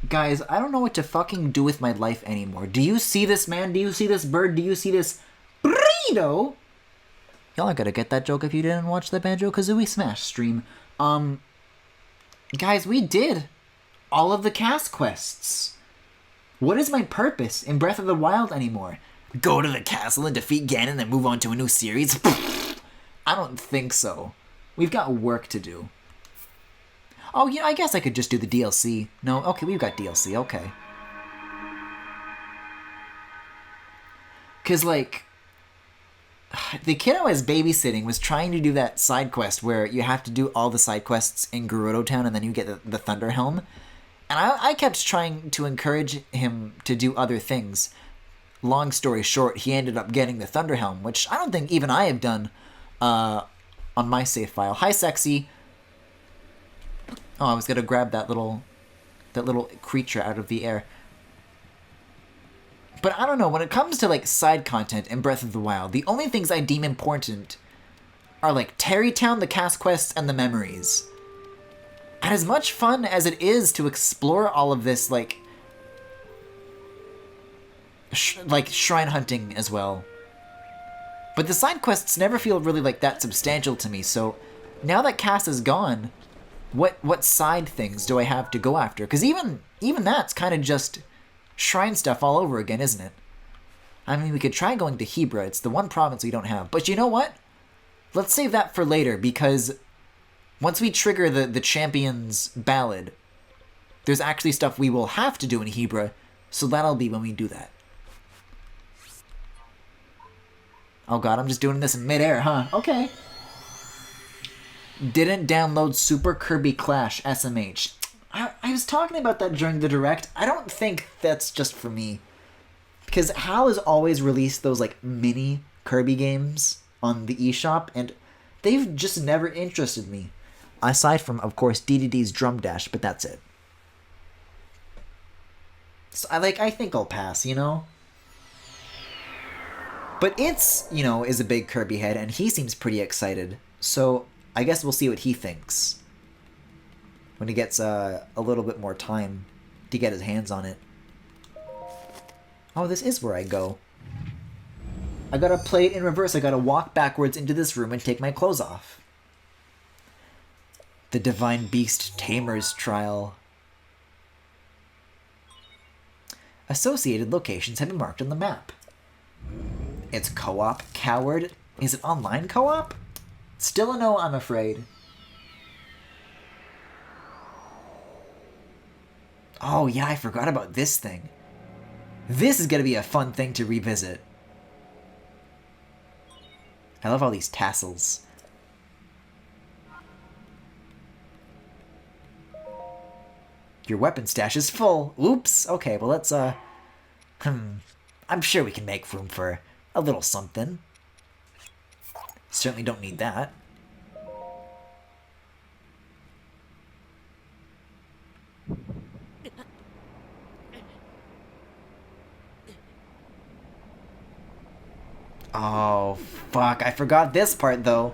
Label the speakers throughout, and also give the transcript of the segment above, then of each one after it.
Speaker 1: Guys, I don't know what to fucking do with my life anymore. Do you see this, man? Do you see this bird? Do you see this burrito? Y'all are gonna get that joke if you didn't watch the Banjo-Kazooie Smash stream. Guys, we did all of the cast quests. What is my purpose in Breath of the Wild anymore? Go to the castle and defeat Ganon and then move on to a new series? I don't think so. We've got work to do. Oh, yeah, I guess I could just do the DLC. No, okay, we've got DLC, okay. Because, like, the kid I was babysitting was trying to do that side quest where you have to do all the side quests in Gerudo Town and then you get the Thunder Helm. And I kept trying to encourage him to do other things. Long story short, he ended up getting the Thunder Helm, which I don't think even I have done on my save file. Hi, Sexy. Oh, I was gonna grab that little creature out of the air. But I don't know, when it comes to like side content in Breath of the Wild, the only things I deem important are like Terrytown, the cast quests, and the memories. And as much fun as it is to explore all of this, like shrine hunting as well. But the side quests never feel really like that substantial to me, so now that Cass is gone, what side things do I have to go after? Because even that's kind of just shrine stuff all over again, isn't it? I mean, we could try going to Hebra. It's the one province we don't have. But you know what? Let's save that for later, because once we trigger the Champions Ballad, there's actually stuff we will have to do in Hebra, so that'll be when we do that. Oh god, I'm just doing this in midair, huh? Okay. Didn't download Super Kirby Clash SMH. I was talking about that during the Direct. I don't think that's just for me. Because HAL has always released those, like, mini Kirby games on the eShop, and they've just never interested me. Aside from, of course, DDD's Drum Dash, but that's it. So, I think I'll pass, you know? But It's, you know, is a big Kirby head, and he seems pretty excited. So, I guess we'll see what he thinks when he gets a little bit more time to get his hands on it. Oh, this is where I go. I gotta play it in reverse. I gotta walk backwards into this room and take my clothes off. The Divine Beast Tamer's Trial. Associated locations have been marked on the map. It's co-op, coward. Is it online co-op? Still a no, I'm afraid. Oh yeah, I forgot about this thing. This is gonna be a fun thing to revisit. I love all these tassels. Your weapon stash is full. Oops. Okay, well let's I'm sure we can make room for a little something. Certainly don't need that. Oh, fuck. I forgot this part, though.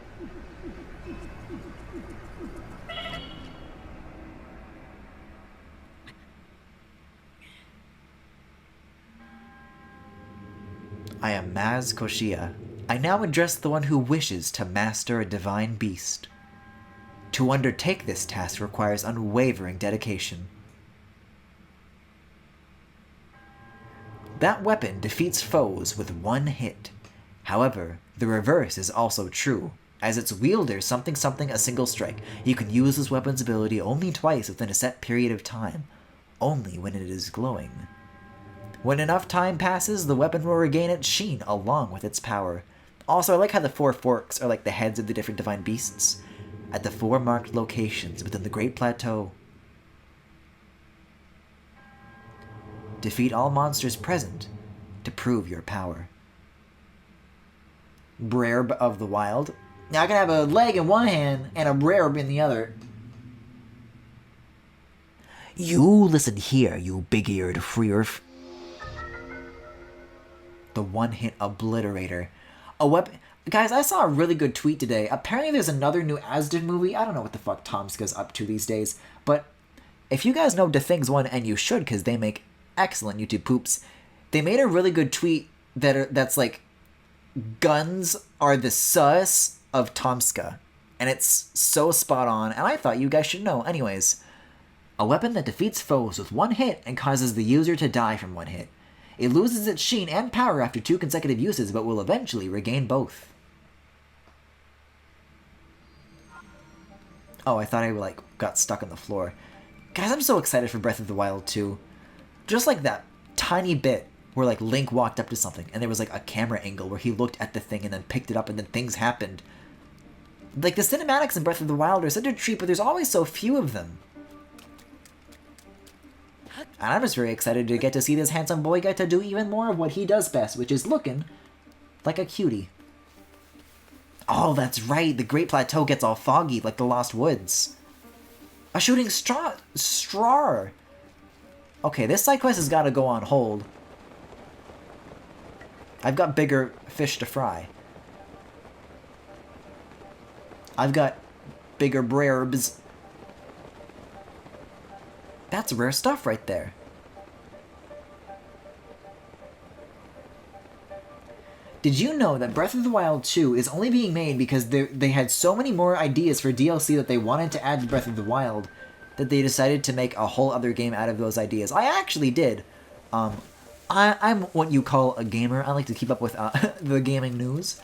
Speaker 1: I am Maz Koshia. I now address the one who wishes to master a divine beast. To undertake this task requires unwavering dedication. That weapon defeats foes with one hit. However, the reverse is also true, as its wielder something a single strike. You can use this weapon's ability only twice within a set period of time, only when it is glowing. When enough time passes, the weapon will regain its sheen along with its power. Also, I like how the four forks are like the heads of the different divine beasts, at the 4 marked locations within the Great Plateau. Defeat all monsters present to prove your power. Brerb of the Wild. Now I can have a leg in one hand and a Brerb in the other. You listen here, you big-eared freerf. The one-hit obliterator. A weapon. Guys, I saw a really good tweet today. Apparently there's another new Asden movie. I don't know what the fuck Tomska's up to these days, but If you guys know The Things 1, and you should because they make excellent YouTube poops, they made a really good tweet that's like, guns are the sus of Tomska. And it's so spot on, and I thought you guys should know. Anyways, a weapon that defeats foes with one hit and causes the user to die from one hit. It loses its sheen and power after 2 consecutive uses, but will eventually regain both. Oh, I thought I like got stuck on the floor. Guys, I'm so excited for Breath of the Wild 2. Just like that tiny bit where like Link walked up to something and there was like a camera angle where he looked at the thing and then picked it up and then things happened. Like, the cinematics in Breath of the Wild are such a treat, but there's always so few of them. And I'm just very excited to get to see this handsome boy get to do even more of what he does best, which is looking like a cutie. Oh, that's right, the Great Plateau gets all foggy, like the Lost Woods. A shooting straw. Okay, this side quest has got to go on hold. I've got bigger fish to fry. I've got bigger brerbs. That's rare stuff right there. Did you know that Breath of the Wild 2 is only being made because they had so many more ideas for DLC that they wanted to add to Breath of the Wild that they decided to make a whole other game out of those ideas? I actually did. I'm what you call a gamer. I like to keep up with the gaming news.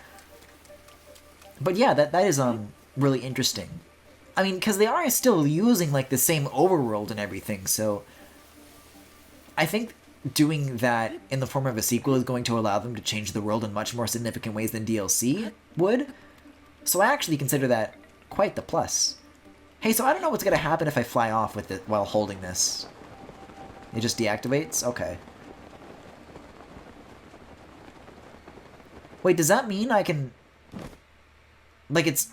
Speaker 1: But yeah, that is really interesting. I mean, because they are still using like the same overworld and everything, so I think doing that in the form of a sequel is going to allow them to change the world in much more significant ways than DLC would. So I actually consider that quite the plus. Hey, so I don't know what's going to happen if I fly off with it while holding this. It just deactivates? Okay. Wait, does that mean I can... Like, it's...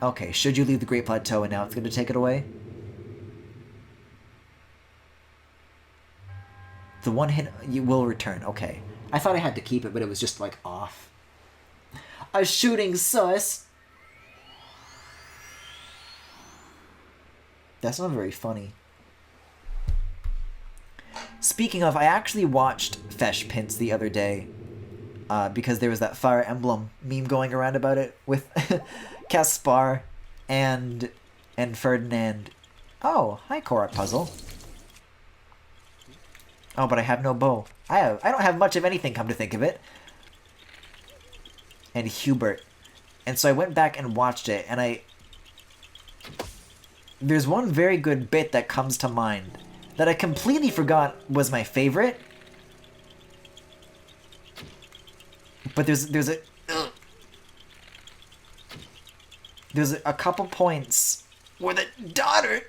Speaker 1: Okay, should you leave the Great Plateau and now it's going to take it away? The one hit you will return. Okay. I thought I had to keep it, but it was just, like, off. A shooting sus! That's not very funny. Speaking of, I actually watched Fesh Pins the other day. Because there was that Fire Emblem meme going around about it with Caspar and Ferdinand. Oh, hi Korok Puzzle. Oh, but I have no bow. I don't have much of anything, come to think of it. And Hubert. And so I went back and watched it, and there's one very good bit that comes to mind that I completely forgot was my favorite. But there's a couple points where the daughter,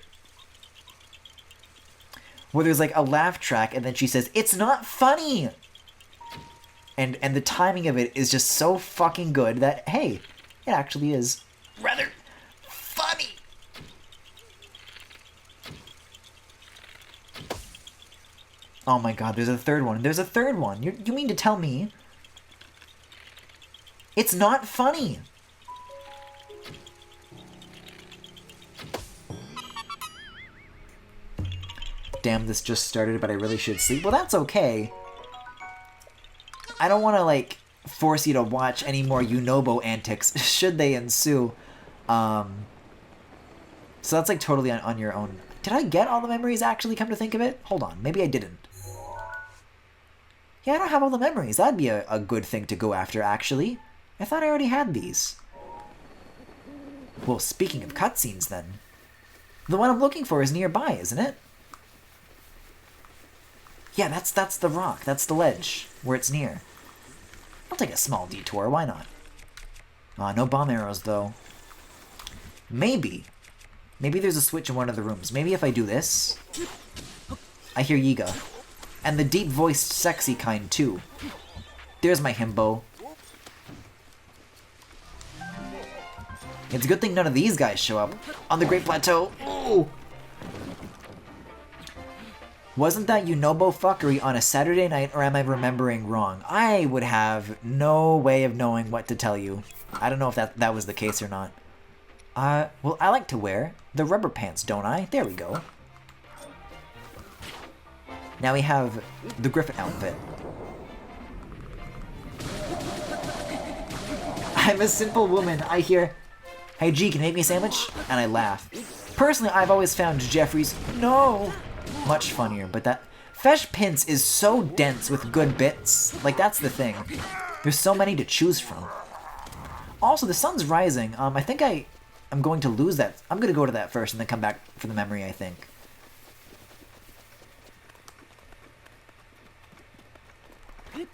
Speaker 1: where there's like a laugh track and then she says, "It's not funny." And the timing of it is just so fucking good that, hey, it actually is rather funny. Oh my god, there's a third one. There's a third one. You mean to tell me it's not funny? Damn, this just started, but I really should sleep. Well, that's okay. I don't want to, like, force you to watch any more Yunobo antics, should they ensue. So that's, like, totally on your own. Did I get all the memories, actually, come to think of it? Hold on, maybe I didn't. Yeah, I don't have all the memories. That'd be a good thing to go after, actually. I thought I already had these. Well, speaking of cutscenes, then. The one I'm looking for is nearby, isn't it? Yeah, that's the rock. That's the ledge, where it's near. I'll take a small detour, why not? No bomb arrows, though. Maybe there's a switch in one of the rooms. Maybe if I do this... I hear Yiga. And the deep-voiced, sexy kind, too. There's my himbo. It's a good thing none of these guys show up on the Great Plateau. Ooh. Wasn't that Yunobo fuckery on a Saturday night, or am I remembering wrong? I would have no way of knowing what to tell you. I don't know if that was the case or not. Well, I like to wear the rubber pants, don't I? There we go. Now we have the Griffin outfit. I'm a simple woman. I hear, "Hey G, can you make me a sandwich?" And I laugh. Personally, I've always found Jeffrey's "no" much funnier, but that Fesh Pince is so dense with good bits. Like, that's the thing. There's so many to choose from. Also, the sun's rising. I think I'm going to lose that. I'm going to go to that first and then come back for the memory, I think.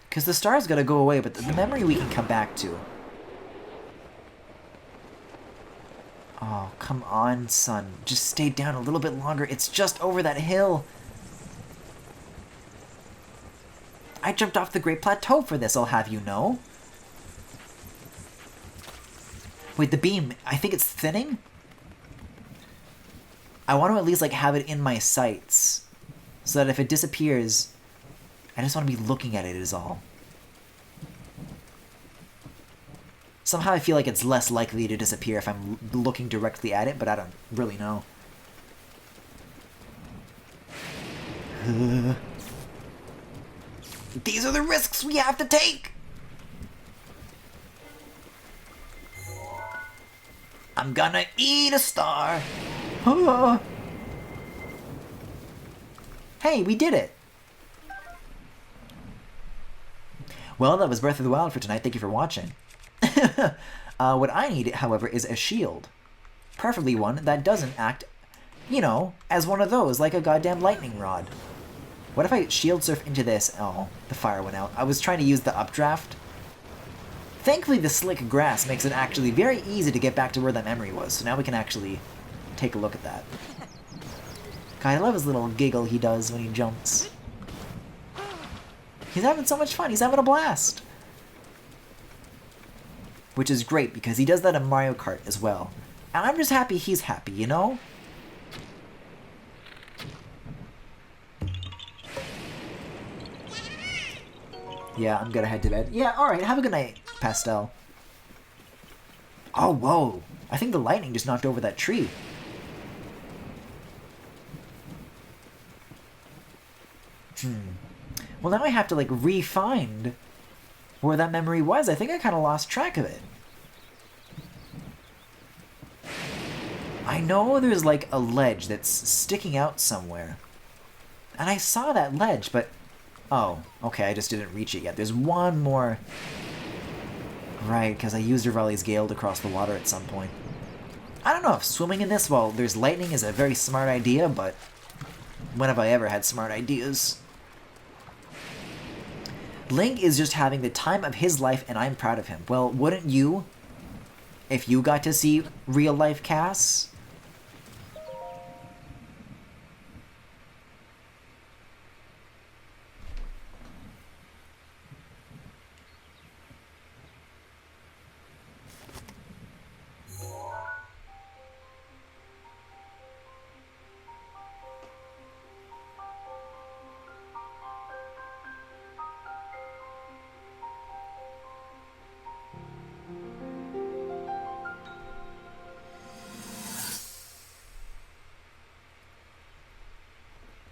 Speaker 1: Because the star's got to go away, but the memory we can come back to. Oh, come on, son. Just stay down a little bit longer. It's just over that hill. I jumped off the Great Plateau for this, I'll have you know. Wait, the beam, I think it's thinning? I want to at least, like, have it in my sights. So that if it disappears, I just want to be looking at it is all. Somehow I feel like it's less likely to disappear if I'm looking directly at it, but I don't really know. These are the risks we have to take! I'm gonna eat a star! Hey, we did it! Well, that was Breath of the Wild for tonight. Thank you for watching. What I need, however, is a shield. Preferably one that doesn't act, you know, as one of those, like a goddamn lightning rod. What if I shield surf into this? Oh, the fire went out. I was trying to use the updraft. Thankfully, the slick grass makes it actually very easy to get back to where that memory was, so now we can actually take a look at that. God, I love his little giggle he does when he jumps. He's having so much fun. He's having a blast. Which is great, because he does that in Mario Kart as well. And I'm just happy he's happy, you know? Yeah, I'm gonna head to bed. Yeah, alright, have a good night, Pastel. Oh, whoa. I think the lightning just knocked over that tree. Well, now I have to, like, re-find where that memory was. I think I kind of lost track of it. I know there's, like, a ledge that's sticking out somewhere. And I saw that ledge, but... Oh, okay, I just didn't reach it yet. There's one more... Right, because I used Rivali's Gale to cross the water at some point. I don't know if swimming in this while there's lightning is a very smart idea, but... When have I ever had smart ideas? Link is just having the time of his life, and I'm proud of him. Well, wouldn't you? If you got to see real-life Cass?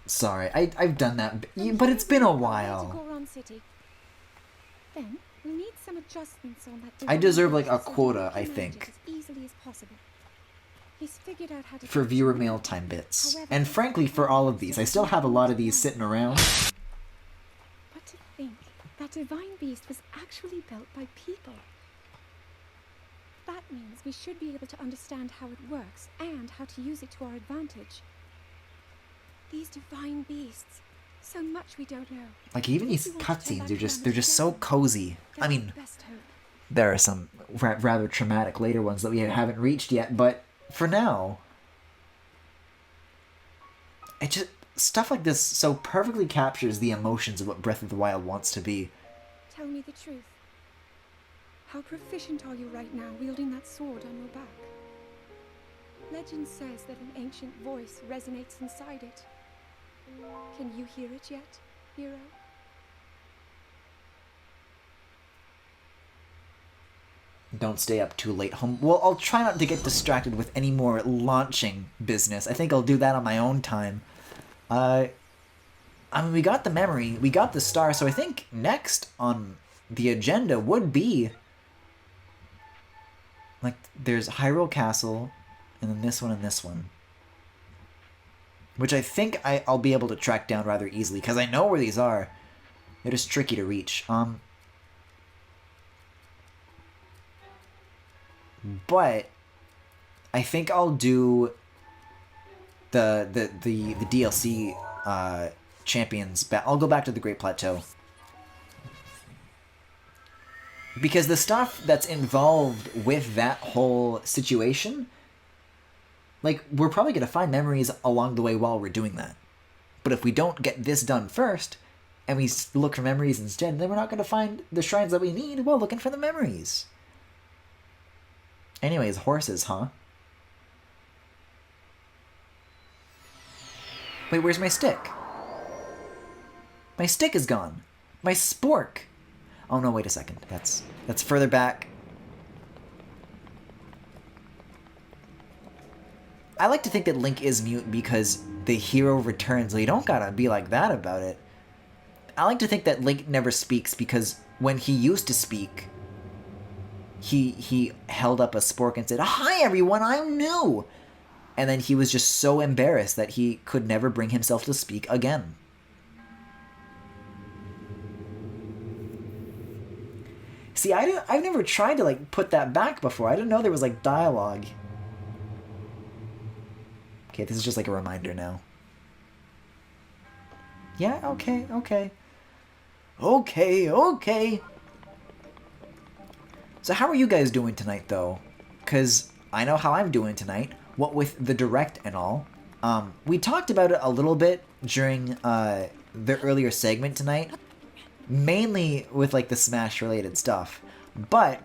Speaker 1: Sorry, I've done that, but it's been a while.
Speaker 2: Then we'll need some adjustments on that.
Speaker 1: I deserve like a quota, I think, for viewer mail time bits. And frankly, for all of these, I still have a lot of these sitting around.
Speaker 2: But to think that divine beast was actually built by people. That means we should be able to understand how it works and how to use it to our advantage. These divine beasts, so much we don't know.
Speaker 1: Like even these cutscenes, they're just so cozy. I mean, there are some rather traumatic later ones that we haven't reached yet, but for now, it just stuff like this so perfectly captures the emotions of what Breath of the Wild wants to be.
Speaker 2: Tell me the truth. How proficient are you right now wielding that sword on your back? Legend says that an ancient voice resonates inside it. Can you hear it yet, hero?
Speaker 1: Don't stay up too late home. Well, I'll try not to get distracted with any more launching business. I think I'll do that on my own time. I mean, we got the memory, we got the star, so I think next on the agenda would be, like, there's Hyrule Castle, and then this one and this one. Which I think I'll be able to track down rather easily, because I know where these are. They're just tricky to reach. But I think I'll do the DLC champions. I'll go back to the Great Plateau. Because the stuff that's involved with that whole situation, like, we're probably going to find memories along the way while we're doing that. But if we don't get this done first, and we look for memories instead, then we're not going to find the shrines that we need while looking for the memories. Anyways, horses, huh? Wait, where's my stick? My stick is gone. My spork. Oh no, wait a second. That's further back. I like to think that Link is mute because the hero returns. You don't gotta be like that about it. I like to think that Link never speaks because when he used to speak, he held up a spork and said, "Hi everyone, I'm new!" And then he was just so embarrassed that he could never bring himself to speak again. See, I've never tried to, like, put that back before. I didn't know there was, like, dialogue. Okay, this is just like a reminder now. Yeah, okay. Okay. So how are you guys doing tonight, though? Because I know how I'm doing tonight. What with the direct and all. We talked about it a little bit during the earlier segment tonight. Mainly with, like, the Smash-related stuff. But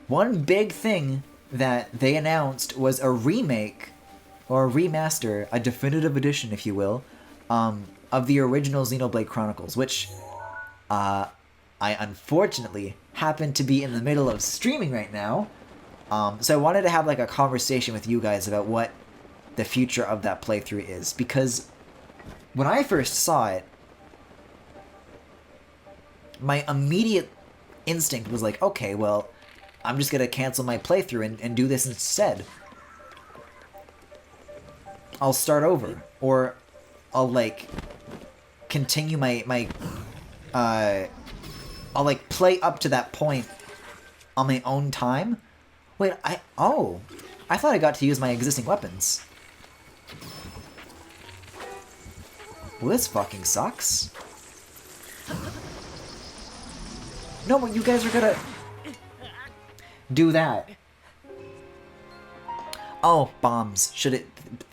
Speaker 1: one big thing that they announced was a remake, or a remaster, a definitive edition, if you will, of the original Xenoblade Chronicles, which I unfortunately happen to be in the middle of streaming right now. So I wanted to have, like, a conversation with you guys about what the future of that playthrough is. Because when I first saw it, my immediate instinct was like, okay, well, I'm just going to cancel my playthrough and do this instead. I'll start over. Or I'll, like, continue I'll, like, play up to that point on my own time. Wait, I thought I got to use my existing weapons. Well, this fucking sucks. No, but you guys are gonna do that. Oh, bombs.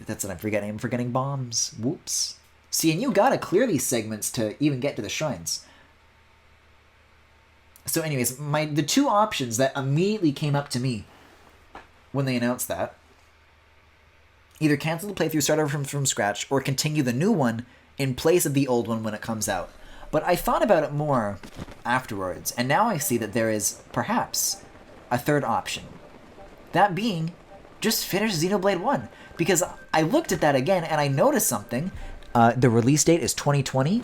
Speaker 1: That's what I'm forgetting. I'm forgetting bombs. Whoops. See, and you gotta clear these segments to even get to the shrines. So anyways, the two options that immediately came up to me when they announced that, either cancel the playthrough, start over from scratch, or continue the new one in place of the old one when it comes out. But I thought about it more afterwards, and now I see that there is, perhaps, a third option. That being, just finish Xenoblade 1. Because I looked at that again, and I noticed something. The release date is 2020,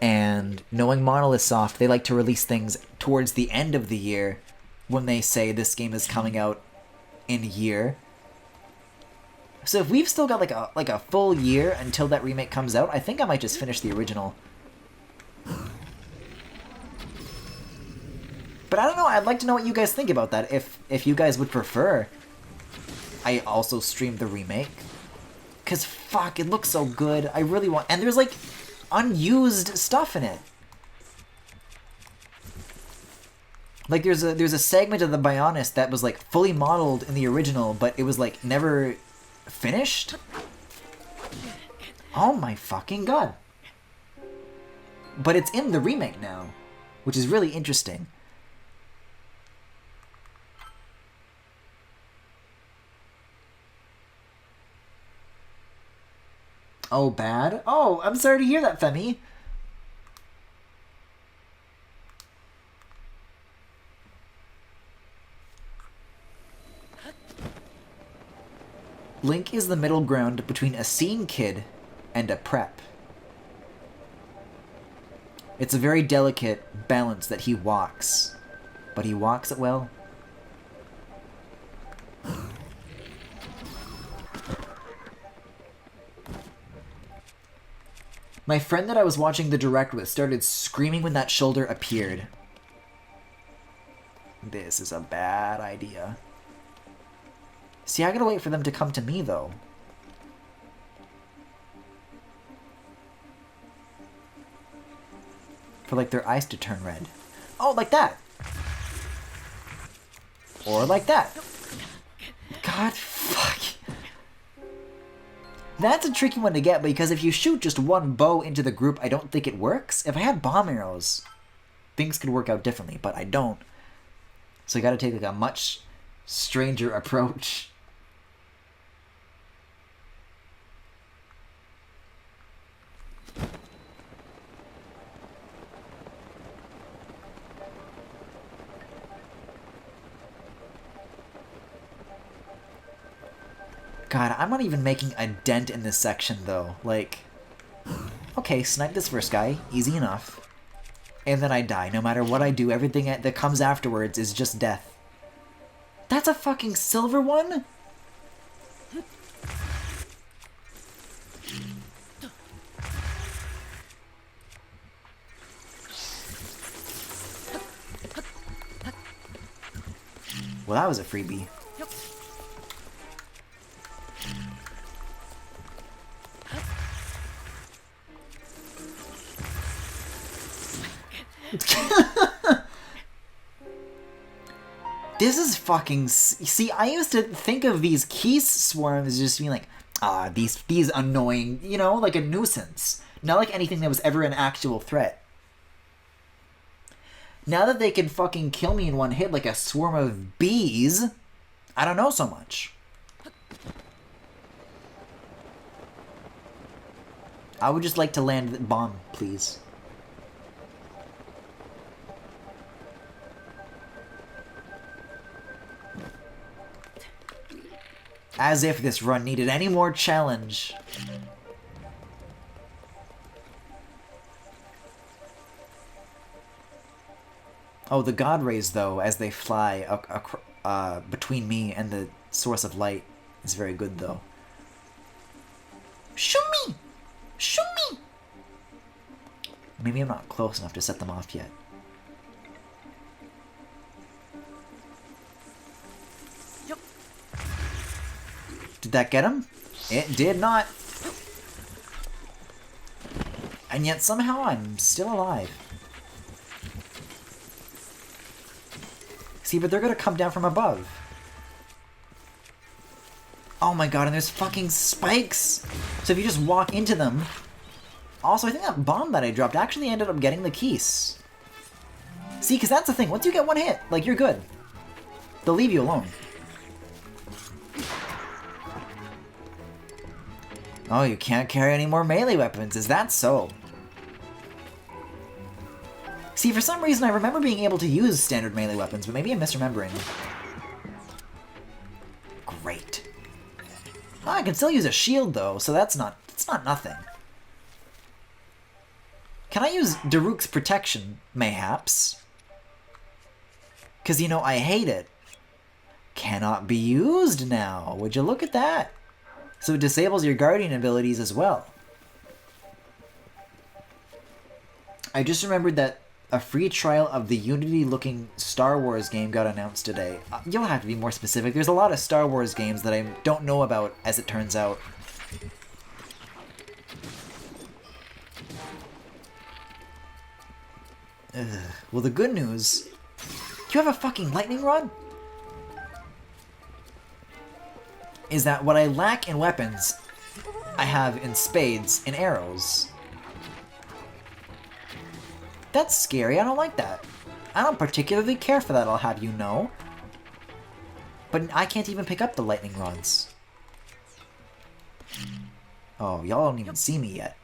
Speaker 1: and knowing Monolith Soft, they like to release things towards the end of the year when they say this game is coming out in a year. So if we've still got like a full year until that remake comes out, I think I might just finish the original. But I don't know, I'd like to know what you guys think about that, if you guys would prefer I also stream the remake. Because fuck, it looks so good. I really want... And there's, like, unused stuff in it. Like, there's a segment of the Bionis that was, like, fully modeled in the original, but it was, like, never finished. Oh my fucking god. But it's in the remake now, which is really interesting. Oh, bad? Oh, I'm sorry to hear that, Femi. Link is the middle ground between a scene kid and a prep. It's a very delicate balance that he walks. But he walks it well. My friend that I was watching the direct with started screaming when that shoulder appeared. This is a bad idea. See, I gotta wait for them to come to me, though. For, like, their eyes to turn red. Oh, like that! Or like that. God, fuck. That's a tricky one to get, because if you shoot just one bow into the group, I don't think it works. If I had bomb arrows, things could work out differently, but I don't. So you gotta take, like, a much stranger approach. God, I'm not even making a dent in this section, though. Like, okay, snipe this first guy. Easy enough. And then I die. No matter what I do, everything that comes afterwards is just death. That's a fucking silver one? Well, that was a freebie. This is fucking... See, I used to think of these Keese swarms as just being like, these annoying, you know, like a nuisance. Not like anything that was ever an actual threat. Now that they can fucking kill me in one hit like a swarm of bees, I don't know so much. I would just like to land the bomb, please. As if this run needed any more challenge. Oh, the God Rays, though, as they fly between me and the source of light is very good, though. Shoot me! Shoot me! Maybe I'm not close enough to set them off yet. Did that get him? It did not. And yet somehow I'm still alive. See, but they're gonna come down from above. Oh my god, and there's fucking spikes! So if you just walk into them... Also, I think that bomb that I dropped actually ended up getting the Keese. See, because that's the thing. Once you get one hit, like, you're good. They'll leave you alone. Oh, you can't carry any more melee weapons. Is that so? See, for some reason I remember being able to use standard melee weapons, but maybe I'm misremembering. Great. Oh, I can still use a shield, though, so it's not nothing. Can I use Daruk's protection, mayhaps? Because, you know, I hate it. Cannot be used now. Would you look at that? So it disables your guardian abilities as well. I just remembered that a free trial of the Unity-looking Star Wars game got announced today. You'll have to be more specific. There's a lot of Star Wars games that I don't know about, as it turns out. Ugh. Well, the good news... You have a fucking lightning rod? Is that what I lack in weapons, I have in spades and arrows. That's scary. I don't like that. I don't particularly care for that, I'll have you know. But I can't even pick up the lightning rods. Oh, y'all don't even see me yet.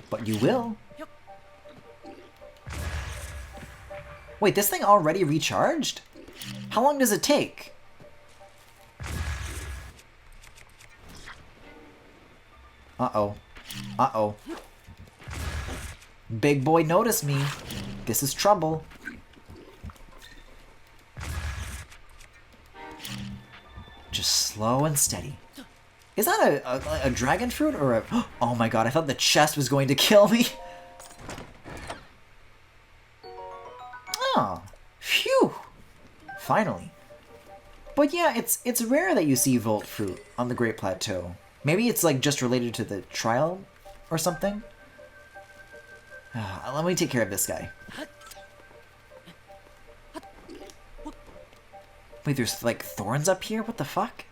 Speaker 1: But you will. Wait, this thing already recharged? How long does it take? Uh-oh. Uh-oh. Big boy noticed me. This is trouble. Just slow and steady. Is that a dragon fruit or a... Oh my god, I thought the chest was going to kill me. Oh, phew. Finally. But yeah, it's rare that you see Volt fruit on the Great Plateau. Maybe it's like just related to the trial or something. Let me take care of this guy. Wait, there's like thorns up here? What the fuck?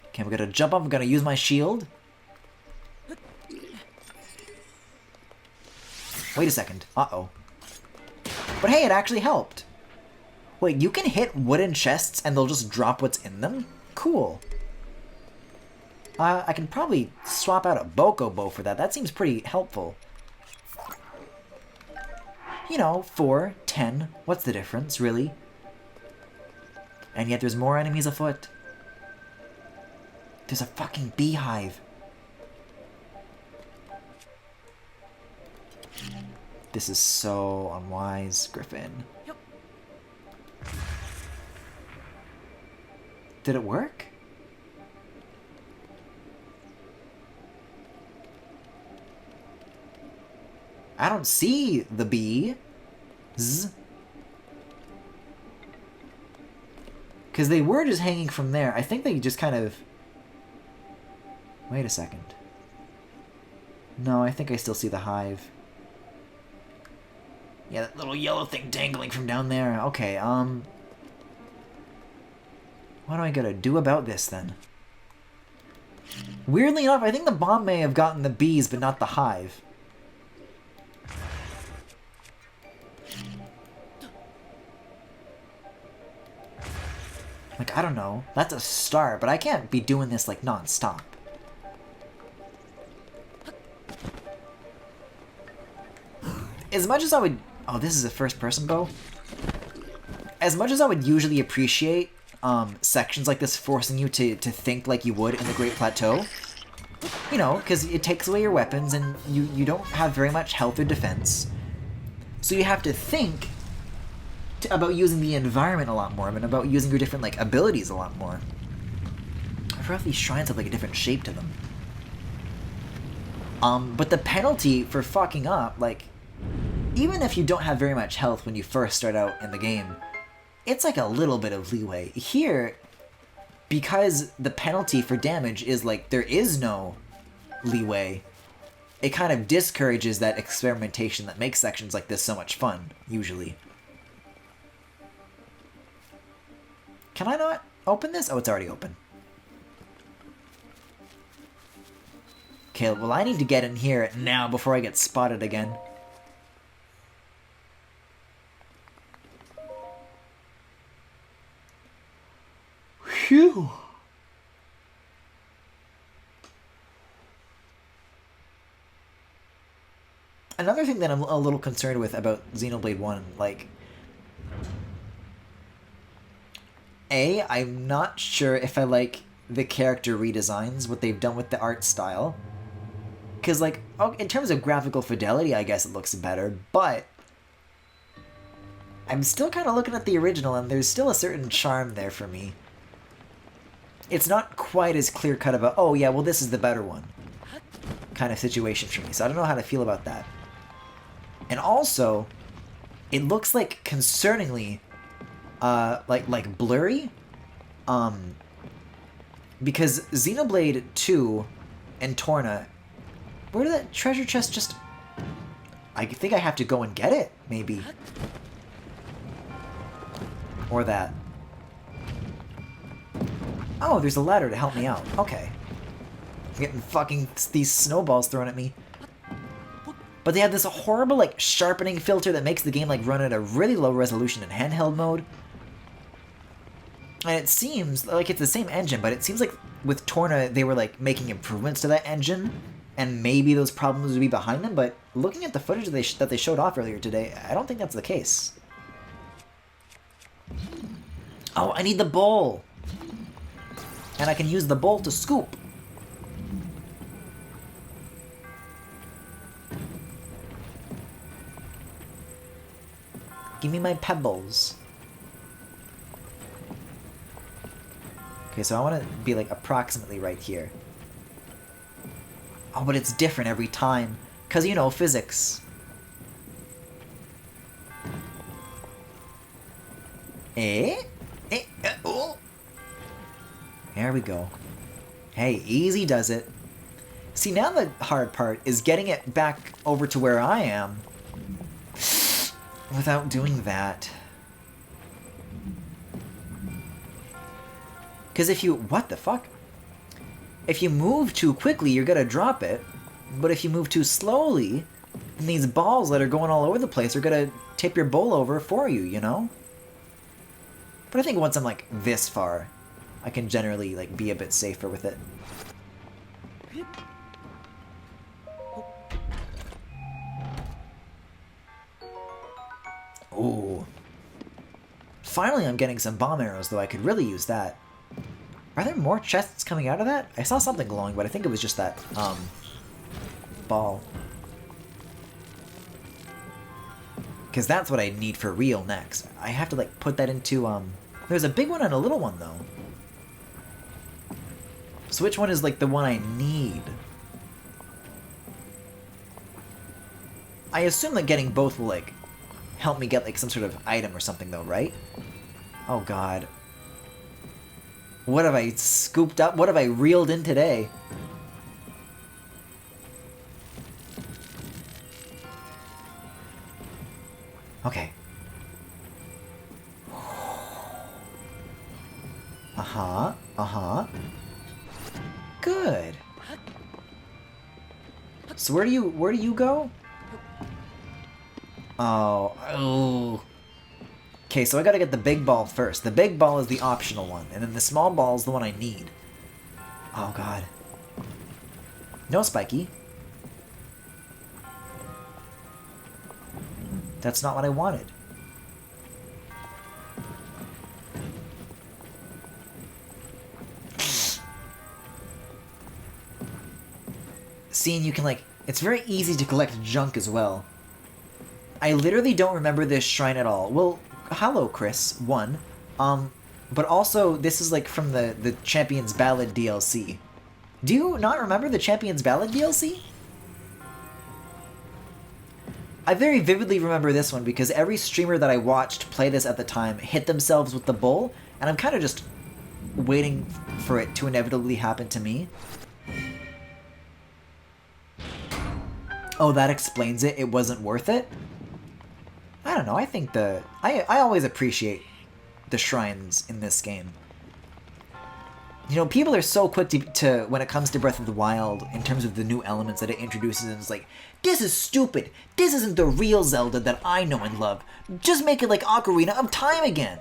Speaker 1: Okay, we gotta jump up, we gotta use my shield. Wait a second. Uh-oh. But hey, it actually helped. Wait, you can hit wooden chests and they'll just drop what's in them? Cool. I can probably swap out a Bokobo for that. That seems pretty helpful. You know, 4, 10. What's the difference, really? And yet there's more enemies afoot. There's a fucking beehive. This is so unwise, Griffin. Did it work? I don't see the bees. Because they were just hanging from there. I think they just kind of... Wait a second. No, I think I still see the hive. Yeah, that little yellow thing dangling from down there. Okay, what do I gotta do about this, then? Weirdly enough, I think the bomb may have gotten the bees, but not the hive. Like, I don't know. That's a start, but I can't be doing this, like, non-stop. As much as I would... Oh, this is a first-person bow? As much as I would usually appreciate sections like this forcing you to think like you would in the Great Plateau, you know, because it takes away your weapons and you don't have very much health or defense. So you have to think about using the environment a lot more and about using your different, like, abilities a lot more. I forgot if these shrines have, like, a different shape to them. But the penalty for fucking up, like, even if you don't have very much health when you first start out in the game, it's like a little bit of leeway. Here, because the penalty for damage is, like, there is no leeway, it kind of discourages that experimentation that makes sections like this so much fun, usually. Can I not open this? Oh, it's already open. Okay, well, I need to get in here now before I get spotted again. Phew. Another thing that I'm a little concerned with about Xenoblade 1, like... I'm not sure if I like the character redesigns, what they've done with the art style. Because, like, in terms of graphical fidelity, I guess it looks better, but... I'm still kind of looking at the original, and there's still a certain charm there for me. It's not quite as clear-cut of a, oh yeah, well this is the better one, kind of situation for me, so I don't know how to feel about that. And also, it looks like concerningly, like blurry, because Xenoblade 2 and Torna, where did that treasure chest just... I think I have to go and get it, maybe. Or that. Oh, there's a ladder to help me out. Okay. I'm getting fucking these snowballs thrown at me. But they have this horrible, like, sharpening filter that makes the game, like, run at a really low resolution in handheld mode. And it seems like it's the same engine, but it seems like with Torna, they were, like, making improvements to that engine, and maybe those problems would be behind them, but looking at the footage that they showed off earlier today, I don't think that's the case. Oh, I need the bowl! And I can use the bowl to scoop. Give me my pebbles. Okay, so I want to be like approximately right here. Oh, but it's different every time. Because, you know, physics. Oh. There we go. Hey, easy does it. See, now the hard part is getting it back over to where I am without doing that. Because if you... What the fuck? If you move too quickly, you're gonna drop it. But if you move too slowly, then these balls that are going all over the place are gonna tip your bowl over for you, you know? But I think once I'm, like, this far, I can generally, like, be a bit safer with it. Ooh. Finally I'm getting some bomb arrows, though I could really use that. Are there more chests coming out of that? I saw something glowing, but I think it was just that, ball. Because that's what I need for real next. I have to, like, put that into, There's a big one and a little one, though. So which one is, like, the one I need? I assume that getting both will, like, help me get, like, some sort of item or something, though, right? Oh, God. What have I scooped up? What have I reeled in today? Okay. Uh-huh. Uh-huh. Good. So where do you go? Oh. Okay, so I gotta get the big ball first. The big ball is the optional one, and then the small ball is the one I need. Oh, God. No, Spiky. That's not what I wanted. Seeing you can, like... It's very easy to collect junk as well. I literally don't remember this shrine at all. Well... Hello, Chris. One. But also, this is, like, from the Champion's Ballad DLC. Do you not remember the Champion's Ballad DLC? I very vividly remember this one because every streamer that I watched play this at the time hit themselves with the bowl, and I'm kind of just waiting for it to inevitably happen to me. Oh, that explains it. It wasn't worth it? I don't know, I think I always appreciate the shrines in this game. You know, people are so quick to when it comes to Breath of the Wild, in terms of the new elements that it introduces, and it's like, this is stupid! This isn't the real Zelda that I know and love! Just make it like Ocarina of Time again!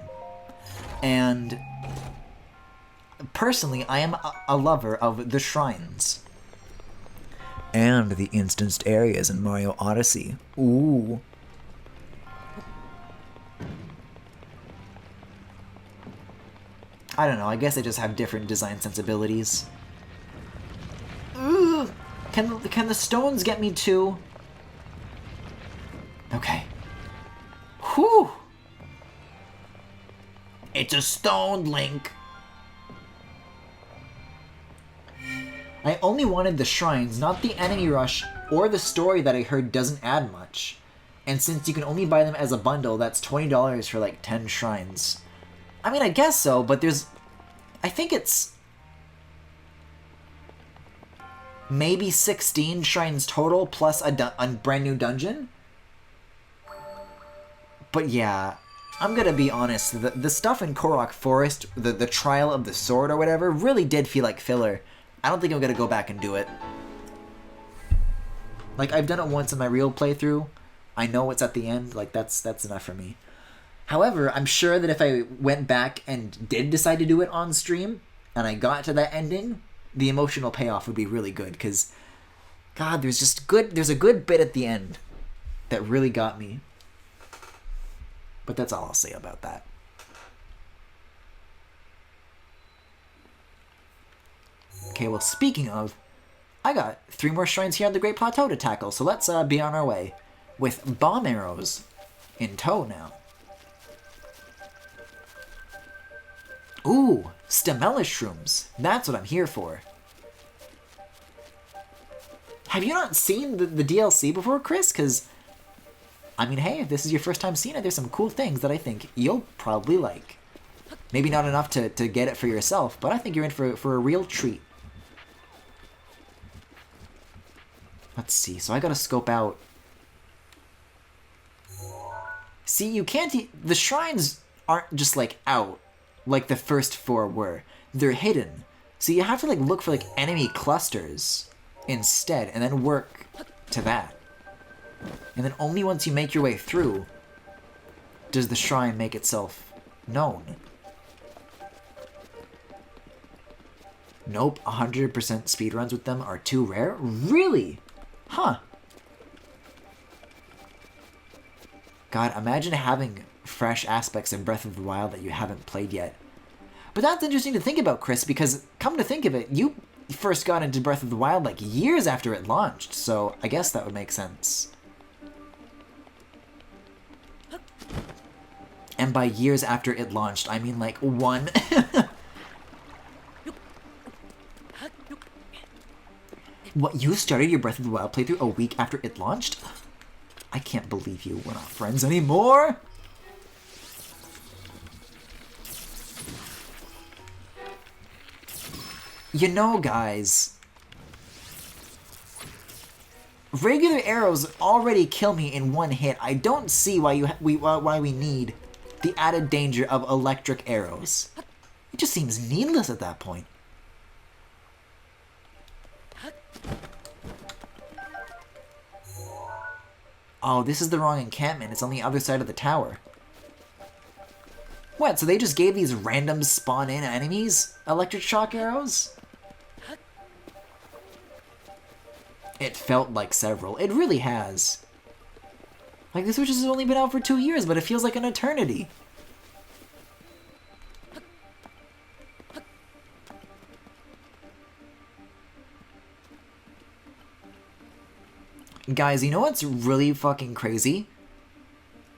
Speaker 1: And... personally, I am a lover of the shrines. And the instanced areas in Mario Odyssey. Ooh. I don't know, I guess they just have different design sensibilities. Ugh. Can the stones get me too? Okay. Whew! It's a stone, Link! I only wanted the shrines, not the enemy rush or the story that I heard doesn't add much. And since you can only buy them as a bundle, that's $20 for like 10 shrines. I mean, I guess so, but there's... I think it's... maybe 16 shrines total, plus a brand new dungeon? But yeah, I'm gonna be honest, the stuff in Korok Forest, the Trial of the Sword or whatever, really did feel like filler. I don't think I'm gonna go back and do it. Like, I've done it once in my real playthrough. I know what's at the end, like, that's enough for me. However, I'm sure that if I went back and did decide to do it on stream, and I got to that ending, the emotional payoff would be really good, because, God, there's a good bit at the end that really got me. But that's all I'll say about that. Okay, well, speaking of, I got 3 more shrines here on the Great Plateau to tackle, so let's be on our way. With bomb arrows in tow now. Ooh, stemella shrooms. That's what I'm here for. Have you not seen the DLC before, Chris? Because, I mean, hey, if this is your first time seeing it, there's some cool things that I think you'll probably like. Maybe not enough to get it for yourself, but I think you're in for a real treat. Let's see, so I gotta scope out. See, you can't... The shrines aren't just, like, out, like the first 4 were. They're hidden. So you have to, like, look for, like, enemy clusters instead, and then work to that. And then only once you make your way through does the shrine make itself known. Nope, 100% speedruns with them are too rare? Really? Huh. God, imagine having fresh aspects of Breath of the Wild that you haven't played yet. But that's interesting to think about, Chris, because come to think of it, you first got into Breath of the Wild like years after it launched, so I guess that would make sense. And by years after it launched, I mean like 1. What, you started your Breath of the Wild playthrough a week after it launched? I can't believe you. We're not friends anymore! You know, guys, regular arrows already kill me in 1 hit. I don't see why why we need the added danger of electric arrows. It just seems needless at that point. Oh, this is the wrong encampment. It's on the other side of the tower. What, so they just gave these random spawn-in enemies electric shock arrows? It felt like several. It really has. Like, this Switch has only been out for 2 years, but it feels like an eternity. Guys, you know what's really fucking crazy?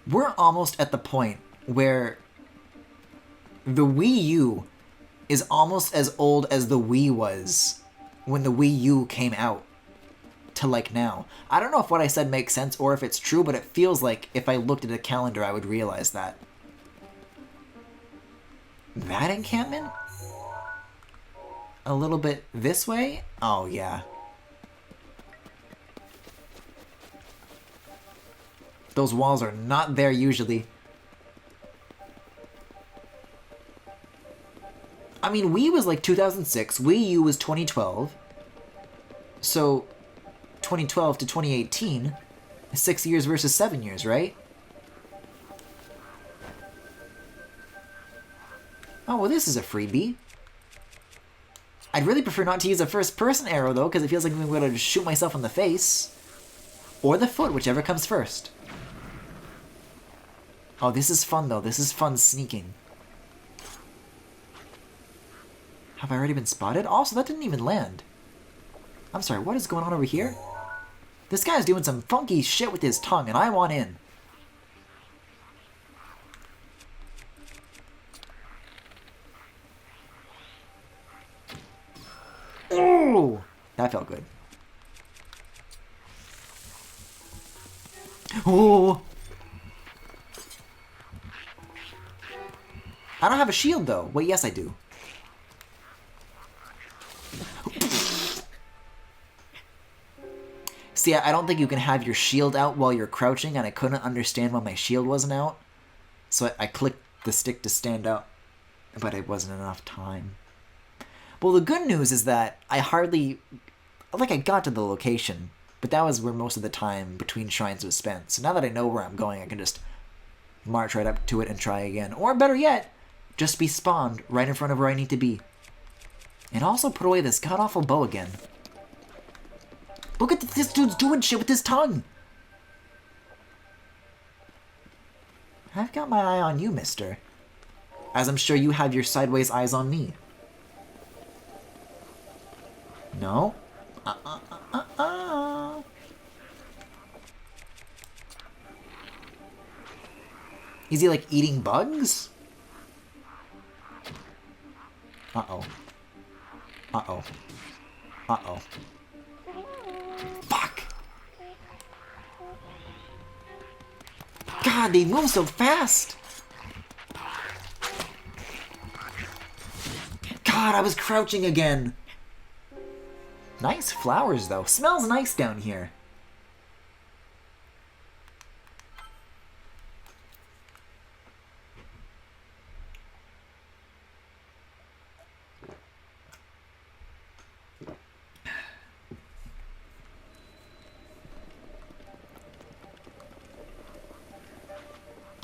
Speaker 1: We're almost at the point where the Wii U is almost as old as the Wii was when the Wii U came out to like now. I don't know if what I said makes sense or if it's true, but it feels like if I looked at a calendar I would realize that. That encampment? A little bit this way? Oh yeah. Those walls are not there usually. I mean, Wii was like 2006, Wii U was 2012. So, 2012 to 2018, 6 years versus 7 years, right? Oh, well, this is a freebie. I'd really prefer not to use a first-person arrow, though, because it feels like I'm going to shoot myself in the face. Or the foot, whichever comes first. Oh, this is fun, though. This is fun sneaking. Have I already been spotted? Also, that didn't even land. I'm sorry, what is going on over here? This guy's doing some funky shit with his tongue, and I want in. Oh! That felt good. Oh! I don't have a shield, though. Wait, yes, I do. See, I don't think you can have your shield out while you're crouching, and I couldn't understand why my shield wasn't out. So I clicked the stick to stand up, but it wasn't enough time. Well, the good news is that I hardly... Like, I got to the location, but that was where most of the time between shrines was spent. So now that I know where I'm going, I can just march right up to it and try again. Or better yet, just be spawned right in front of where I need to be. And also put away this god-awful bow again. Look at this dude's doing shit with his tongue! I've got my eye on you, mister. As I'm sure you have your sideways eyes on me. No? Is he like eating bugs? Uh-oh. Uh-oh. Uh-oh. Fuck! God, they move so fast! God, I was crouching again! Nice flowers, though. Smells nice down here.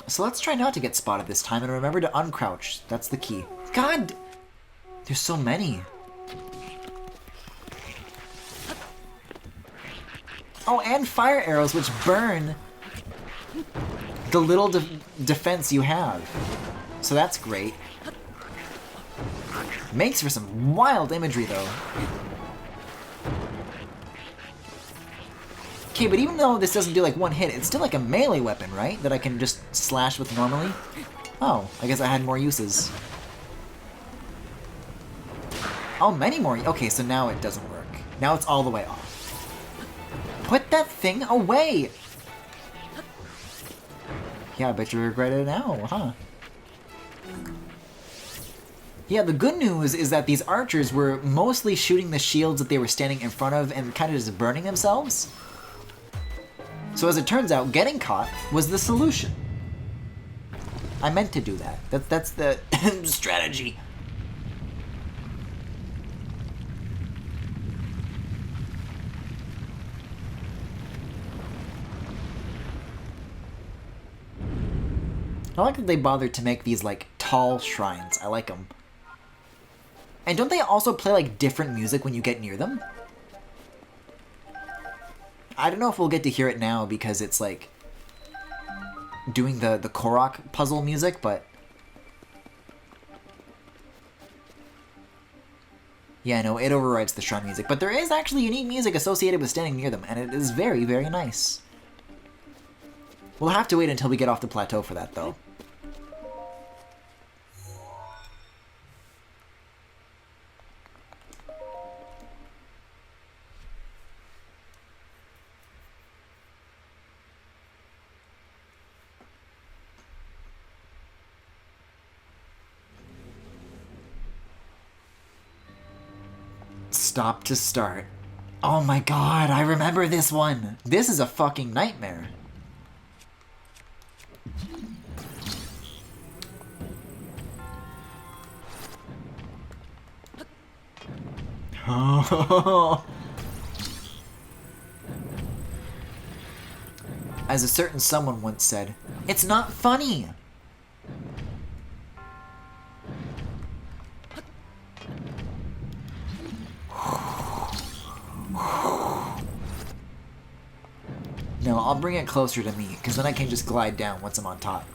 Speaker 1: So let's try not to get spotted this time and remember to uncrouch. That's the key. God! There's so many. Oh, and fire arrows, which burn the little defense you have. So that's great. Makes for some wild imagery, though. Okay, but even though this doesn't do like one hit, it's still like a melee weapon, right? That I can just slash with normally? Oh, I guess I had more uses. Oh, many more. Okay, so now it doesn't work. Now it's all the way off. Put that thing away! Yeah, I bet you regret it now, huh? Yeah, the good news is that these archers were mostly shooting the shields that they were standing in front of and kind of just burning themselves. So as it turns out, getting caught was the solution. I meant to do that. That's the strategy. I like that they bothered to make these, like, tall shrines. I like them. And don't they also play, like, different music when you get near them? I don't know if we'll get to hear it now because it's, like, doing the Korok puzzle music, but... Yeah, no, it overrides the shrine music. But there is actually unique music associated with standing near them, and it is very, very nice. We'll have to wait until we get off the plateau for that, though. Stop to start. Oh my god, I remember this one! This is a fucking nightmare. As a certain someone once said, it's not funny! No, I'll bring it closer to me, because then I can just glide down once I'm on top.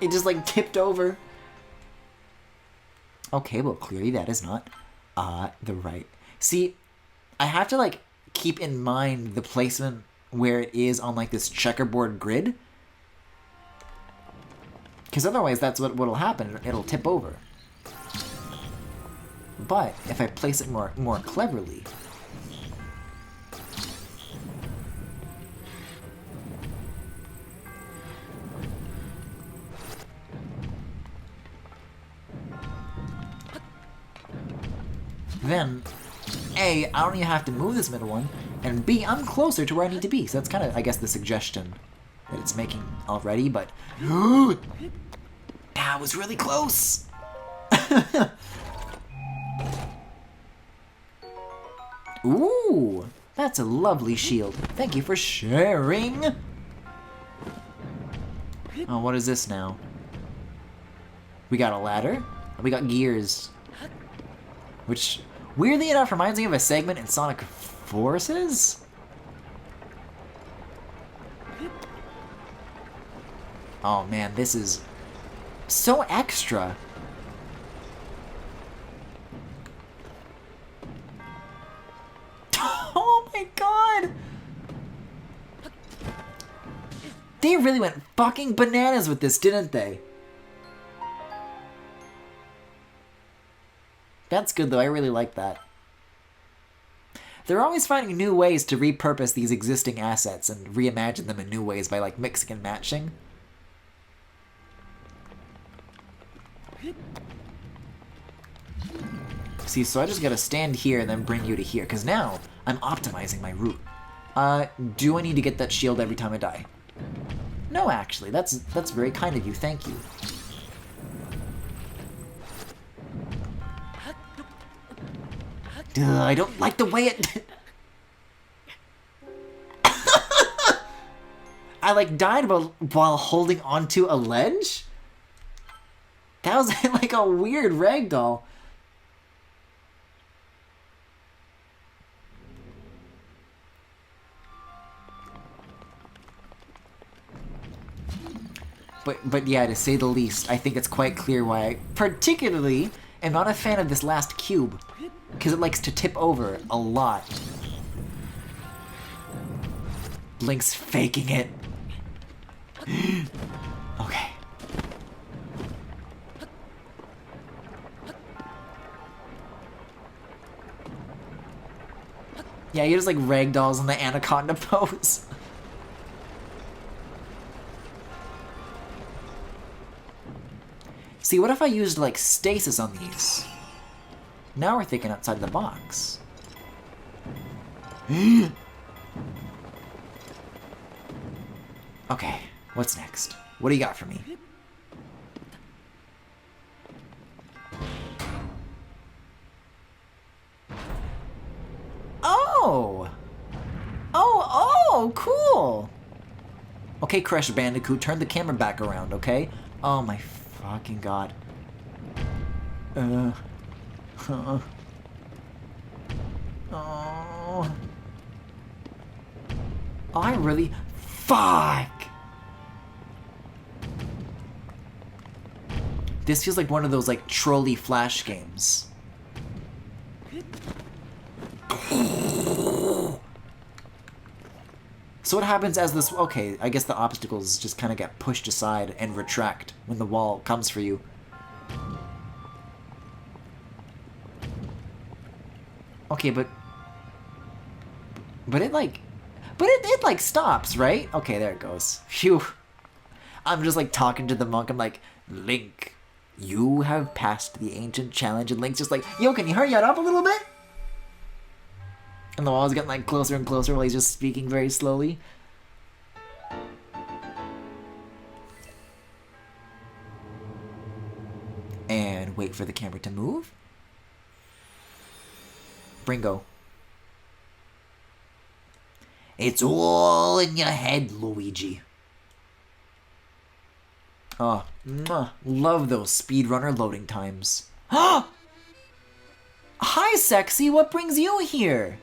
Speaker 1: It just, like, tipped over. Okay, well, clearly that is not the right... See, I have to, like, keep in mind the placement where it is on, like, this checkerboard grid. Because otherwise that's what'll happen. It'll tip over. But if I place it more cleverly... then, A, I don't even have to move this middle one, and B, I'm closer to where I need to be. So that's kind of, I guess, the suggestion that it's making already, but... That was really close! Ooh, that's a lovely shield. Thank you for sharing! Oh, what is this now? We got a ladder, and we got gears. Which, weirdly enough, reminds me of a segment in Sonic Forces? Oh man, this is so extra. Oh my god! really went fucking bananas with this, didn't they? That's good though, I really like that. They're always finding new ways to repurpose these existing assets and reimagine them in new ways by like mixing and matching. See, so I just gotta stand here and then bring you to here, because now I'm optimizing my route. Do I need to get that shield every time I die? No, actually, that's very kind of you, thank you. I don't like the way it... I like died while holding onto a ledge? That was like a weird ragdoll. But yeah, to say the least, I think it's quite clear why I particularly am not a fan of this last cube. Because it likes to tip over a lot. Link's faking it. Okay. Yeah, you just like ragdolls in the anaconda pose. See, what if I used like stasis on these? Now we're thinking outside the box. Okay, what's next? What do you got for me? Oh! Oh, cool! Okay, Crash Bandicoot, turn the camera back around, okay? Oh my fucking god. Oh. Oh, I really... Fuck! This feels like one of those, like, trolley flash games. So what happens as this... Okay, I guess the obstacles just kind of get pushed aside and retract when the wall comes for you. Okay, but it like... But it like stops, right? Okay, there it goes. Phew. I'm just like talking to the monk. I'm like, Link, you have passed the ancient challenge. And Link's just like, yo, can you hurry it up a little bit? And the wall's getting like closer and closer while he's just speaking very slowly. And wait for the camera to move. Bringo. It's all in your head, Luigi. Oh, love those speedrunner loading times. Hi, sexy. What brings you here?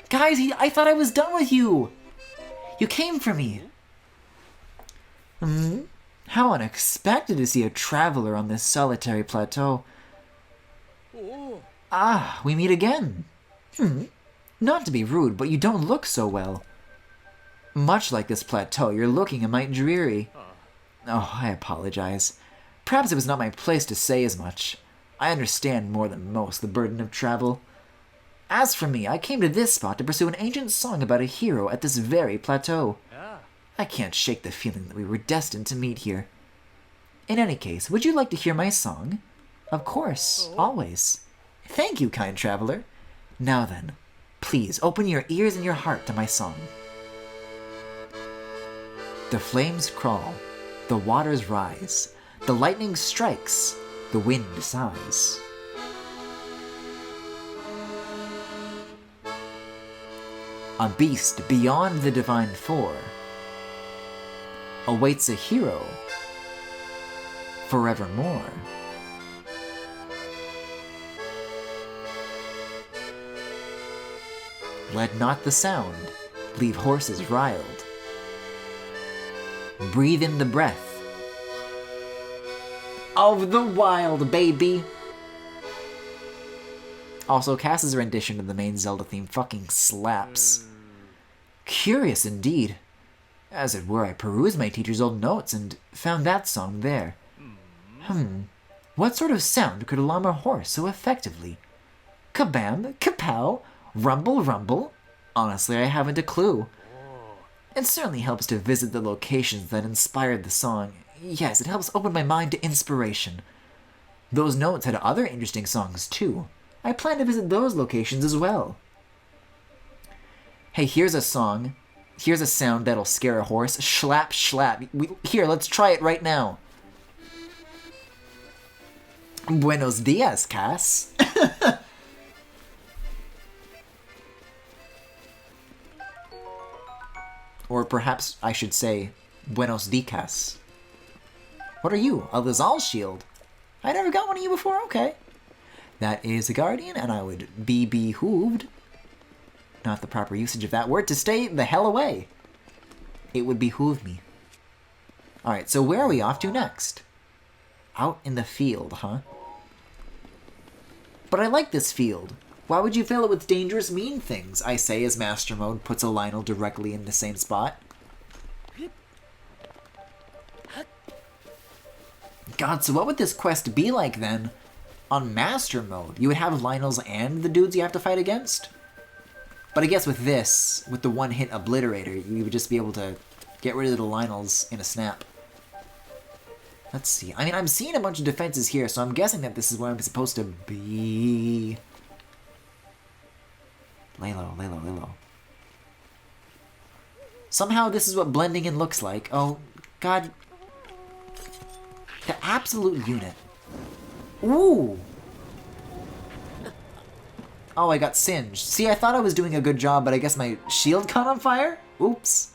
Speaker 1: Guys, I thought I was done with you. You came for me. How unexpected to see a traveler on this solitary plateau. Ah, we meet again. Not to be rude, but you don't look so well. Much like this plateau, you're looking a mite dreary. Oh, I apologize. Perhaps it was not my place to say as much. I understand more than most the burden of travel. As for me, I came to this spot to pursue an ancient song about a hero at this very plateau. I can't shake the feeling that we were destined to meet here. In any case, would you like to hear my song? Of course, always. Thank you, kind traveler. Now then, please open your ears and your heart to my song. The flames crawl, the waters rise, the lightning strikes, the wind sighs. A beast beyond the divine four awaits a hero forevermore. Let not the sound leave horses riled. Breathe in the breath of the wild, baby. Also, Cass's rendition of the main Zelda theme fucking slaps. Curious indeed. As it were, I perused my teacher's old notes and found that song there. What sort of sound could alarm a horse so effectively? Kabam, kapow, rumble, rumble? Honestly, I haven't a clue. It certainly helps to visit the locations that inspired the song. Yes, it helps open my mind to inspiration. Those notes had other interesting songs, too. I plan to visit those locations as well. Hey, here's a song. Here's a sound that'll scare a horse. Schlap, schlap. Here, let's try it right now. Buenos dias, Cass. Or perhaps I should say, buenos dicas. What are you? A Lazal shield? I never got one of you before, okay. That is a guardian, and I would be behooved, not the proper usage of that word, to stay the hell away. It would behoove me. Alright, so where are we off to next? Out in the field, huh? But I like this field. Why would you fill it with dangerous, mean things? I say as Master Mode puts a Lionel directly in the same spot. God, so what would this quest be like then? On Master Mode, you would have Lionels and the dudes you have to fight against? But I guess with this, with the one-hit obliterator, you would just be able to get rid of the Lionels in a snap. Let's see. I mean, I'm seeing a bunch of defenses here, so I'm guessing that this is where I'm supposed to be. Lay low, lay low, lay low. Somehow this is what blending in looks like. Oh, God. The absolute unit. Ooh! Oh, I got singed. See, I thought I was doing a good job, but I guess my shield caught on fire? Oops.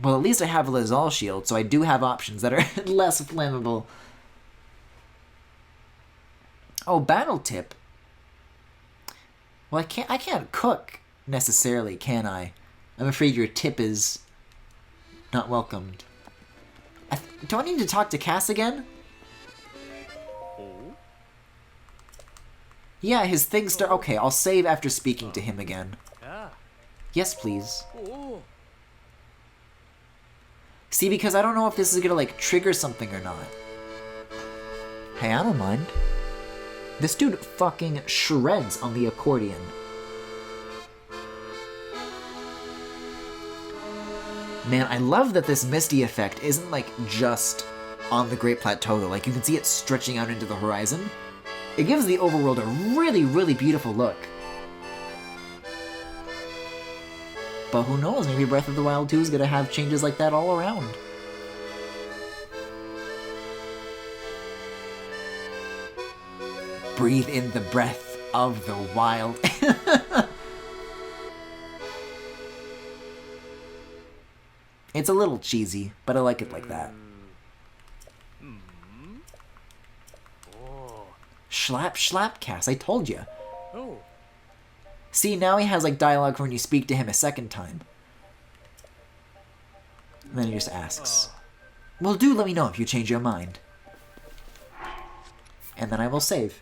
Speaker 1: Well, at least I have a Lazal shield, so I do have options that are less flammable. Oh, battle tip. Well, I can't cook necessarily, can I? I'm afraid your tip is not welcomed. Do I need to talk to Cass again? Yeah, his thing start. Okay, I'll save after speaking to him again. Yes, please. See, because I don't know if this is gonna, like, trigger something or not. Hey, I don't mind. This dude fucking shreds on the accordion. Man, I love that this misty effect isn't, like, just on the Great Plateau, though. Like, you can see it stretching out into the horizon. It gives the overworld a really, really beautiful look. But who knows, maybe Breath of the Wild 2 is gonna have changes like that all around. Breathe in the breath of the wild. It's a little cheesy, but I like it like that. Schlap, schlap, Cass, I told you. Oh. See, now he has, like, dialogue when you speak to him a second time. And then he just asks. Well, do let me know if you change your mind. And then I will save.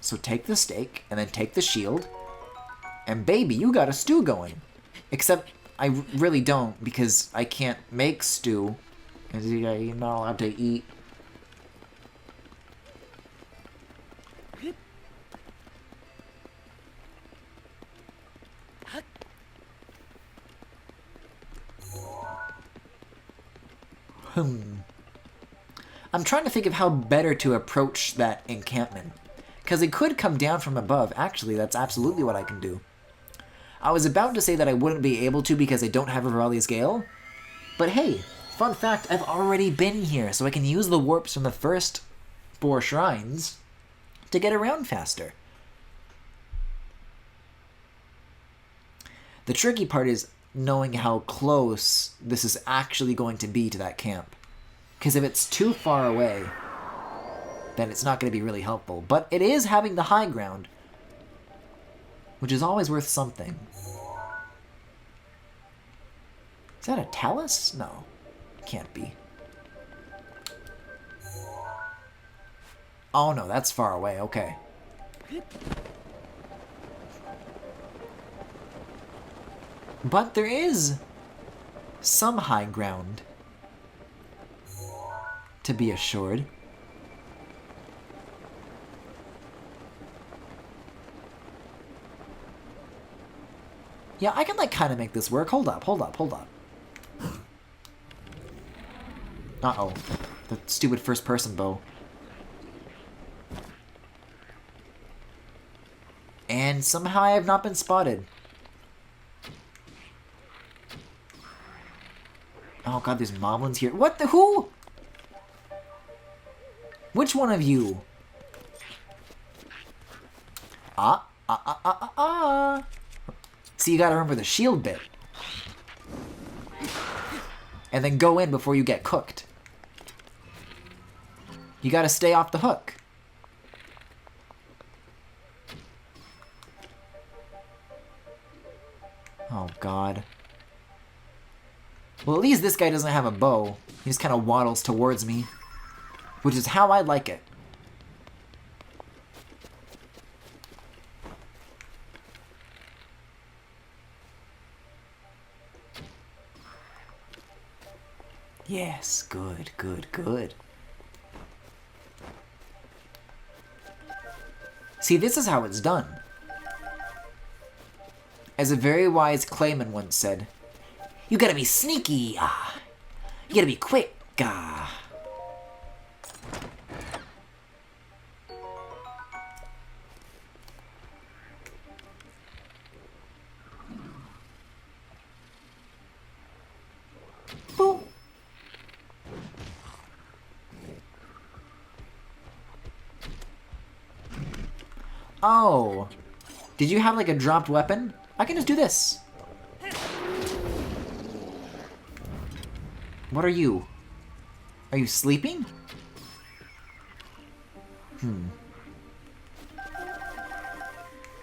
Speaker 1: So take the stake, and then take the shield. And baby, you got a stew going. Except I really don't, because I can't make stew. You're not allowed to eat. I'm trying to think of how better to approach that encampment. Because it could come down from above. Actually, that's absolutely what I can do. I was about to say that I wouldn't be able to because I don't have a Virali's Gale. But hey, fun fact, I've already been here, so I can use the warps from the first 4 shrines to get around faster. The tricky part is knowing how close this is actually going to be to that camp. Because if it's too far away, then it's not going to be really helpful. But it is having the high ground, which is always worth something. Is that a talus? No. Can't be. Oh no, that's far away. Okay. But there is some high ground, to be assured. Yeah, I can like kind of make this work. Hold up, hold up, hold up. Uh-oh. The stupid first-person bow. And somehow I have not been spotted. Oh god, there's moblins here. What the who? Which one of you? See, you gotta remember the shield bit. And then go in before you get cooked. You gotta stay off the hook. Oh god. Well, at least this guy doesn't have a bow. He just kind of waddles towards me. Which is how I like it. Yes, good, good, good. See, this is how it's done. As a very wise Clayman once said, you gotta be sneaky, you gotta be quick, Boop. Oh. Did you have like a dropped weapon? I can just do this. What are you? Are you sleeping?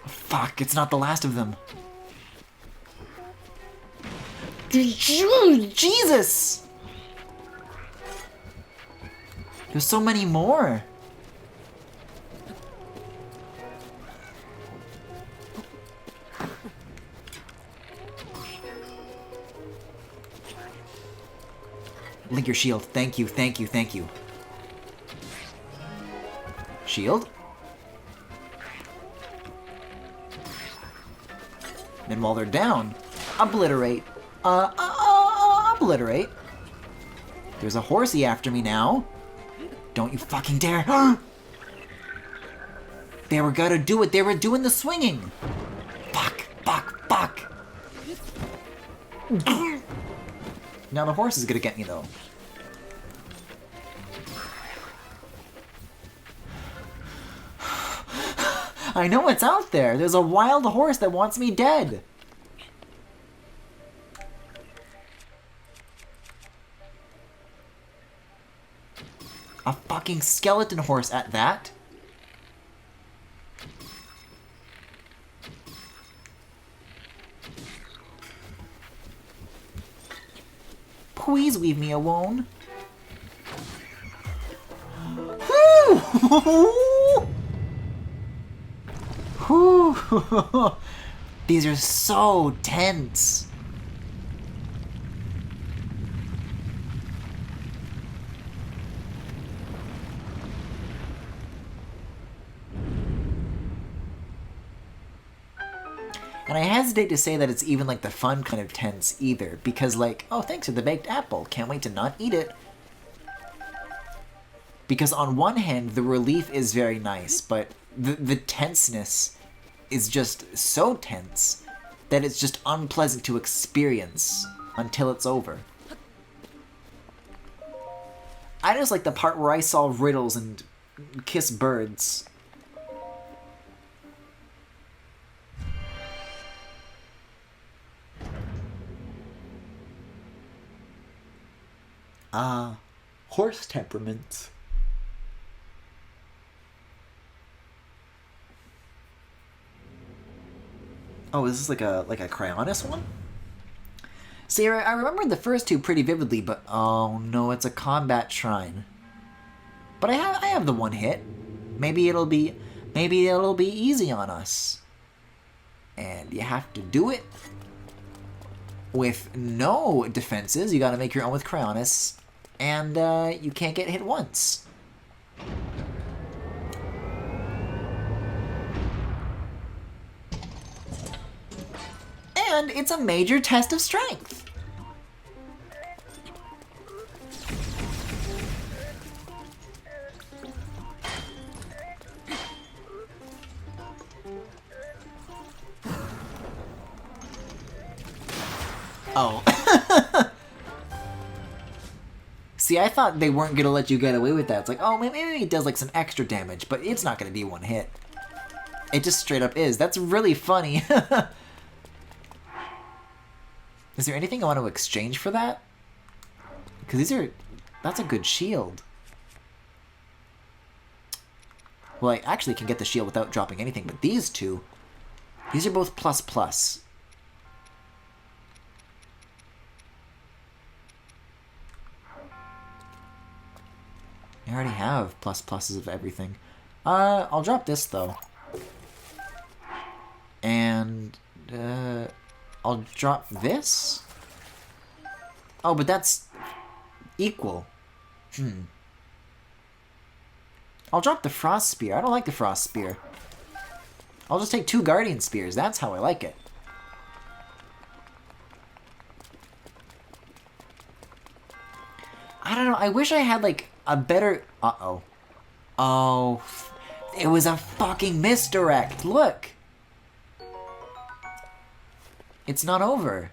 Speaker 1: Fuck, it's not the last of them. Jesus! There's so many more. Link your shield. Thank you, thank you, thank you. Shield. Then while they're down, obliterate. Obliterate. There's a horsey after me now. Don't you fucking dare. They were gonna do it. They were doing the swinging. Fuck, fuck, fuck. Now the horse is gonna get me though. I know it's out there. There's a wild horse that wants me dead. A fucking skeleton horse at that? Please leave me alone. These are so tense. And I hesitate to say that it's even like the fun kind of tense either, because like, oh, thanks for the baked apple, can't wait to not eat it. Because on one hand, the relief is very nice, but the tenseness is just so tense that it's just unpleasant to experience until it's over. I just like the part where I solve riddles and kiss birds. Horse temperament. Oh, is this like a Cryonis one? See, I remember the first two pretty vividly, but oh no, it's a combat shrine. But I have the one hit. Maybe it'll be easy on us. And you have to do it with no defenses. You gotta make your own with Cryonis. And you can't get hit once. And it's a major test of strength. Oh. See, I thought they weren't gonna let you get away with that. It's like, oh, maybe it does like some extra damage, but it's not gonna be one hit. It just straight up is. That's really funny. Is there anything I want to exchange for that? Because that's a good shield. Well, I actually can get the shield without dropping anything, but these two, these are both ++. I already have ++s of everything. I'll drop this though. And, I'll drop this? Oh, but that's equal. I'll drop the Frost Spear. I don't like the Frost Spear. I'll just take 2 Guardian Spears. That's how I like it. I don't know. I wish I had, like, a better... Uh-oh. Oh. It was a fucking misdirect. Look. It's not over.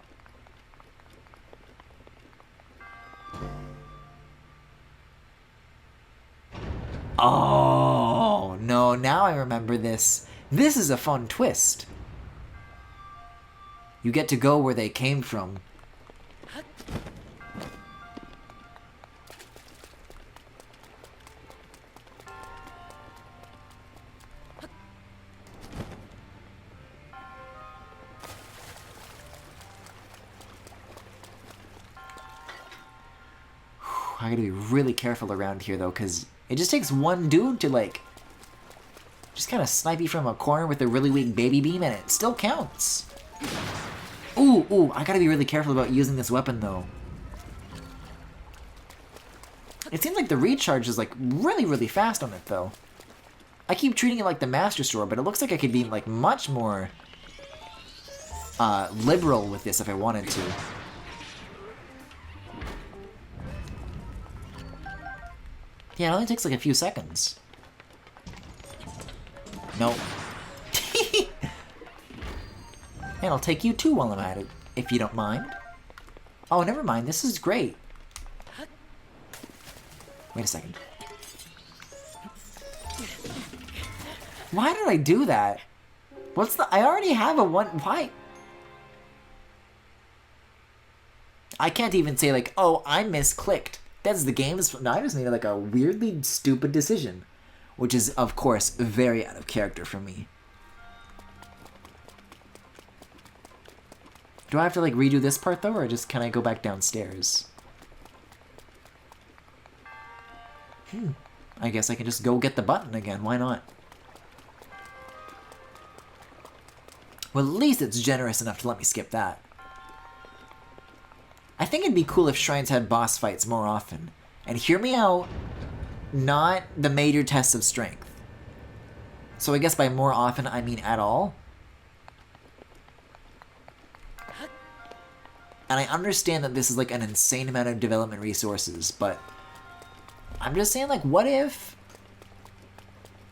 Speaker 1: Oh, no. Now I remember this. This is a fun twist. You get to go where they came from. I gotta be really careful around here, though, because it just takes one dude to, like, just kind of snipe you from a corner with a really weak baby beam, and it still counts. Ooh, I gotta be really careful about using this weapon, though. It seems like the recharge is, like, really, really fast on it, though. I keep treating it like the Master Sword, but it looks like I could be, like, much more liberal with this if I wanted to. Yeah, it only takes like a few seconds. Nope. And I'll take you too while I'm at it, if you don't mind. Oh, never mind. This is great. Wait a second. Why did I do that? What's the... I already have a one... Why? I can't even say like, oh, I misclicked. That's the game's... No, I just made like a weirdly stupid decision. Which is, of course, very out of character for me. Do I have to like redo this part though, or just can I go back downstairs? I guess I can just go get the button again, why not? Well, at least it's generous enough to let me skip that. I think it'd be cool if shrines had boss fights more often. And hear me out, not the major tests of strength. So I guess by more often, I mean at all. And I understand that this is like an insane amount of development resources, but I'm just saying, like, what if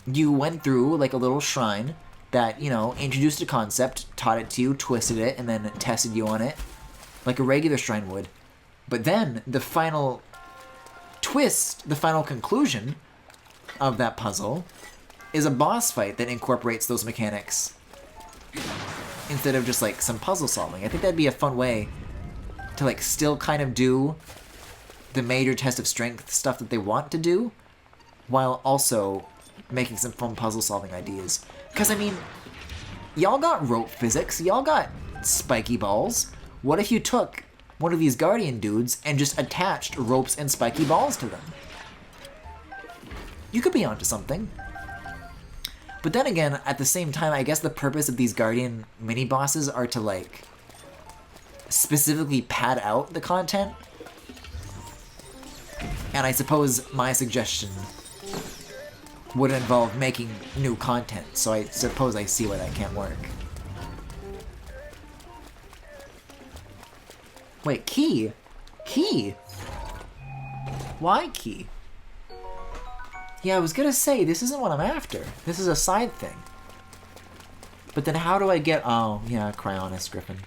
Speaker 1: you went through like a little shrine that, you know, introduced a concept, taught it to you, twisted it, and then tested you on it, like a regular shrine would. But then the final twist, the final conclusion of that puzzle is a boss fight that incorporates those mechanics instead of just like some puzzle solving. I think that'd be a fun way to like still kind of do the major test of strength stuff that they want to do while also making some fun puzzle solving ideas. Because I mean, y'all got rope physics, y'all got spiky balls. What if you took one of these guardian dudes and just attached ropes and spiky balls to them. You could be onto something. But then again, at the same time, I guess the purpose of these guardian mini-bosses are to, like, specifically pad out the content. And I suppose my suggestion would involve making new content, so I suppose I see why that can't work. Wait, key? Key? Why key? Yeah, I was gonna say, this isn't what I'm after. This is a side thing. But then how do I get... Oh, yeah, Cryonis Griffin.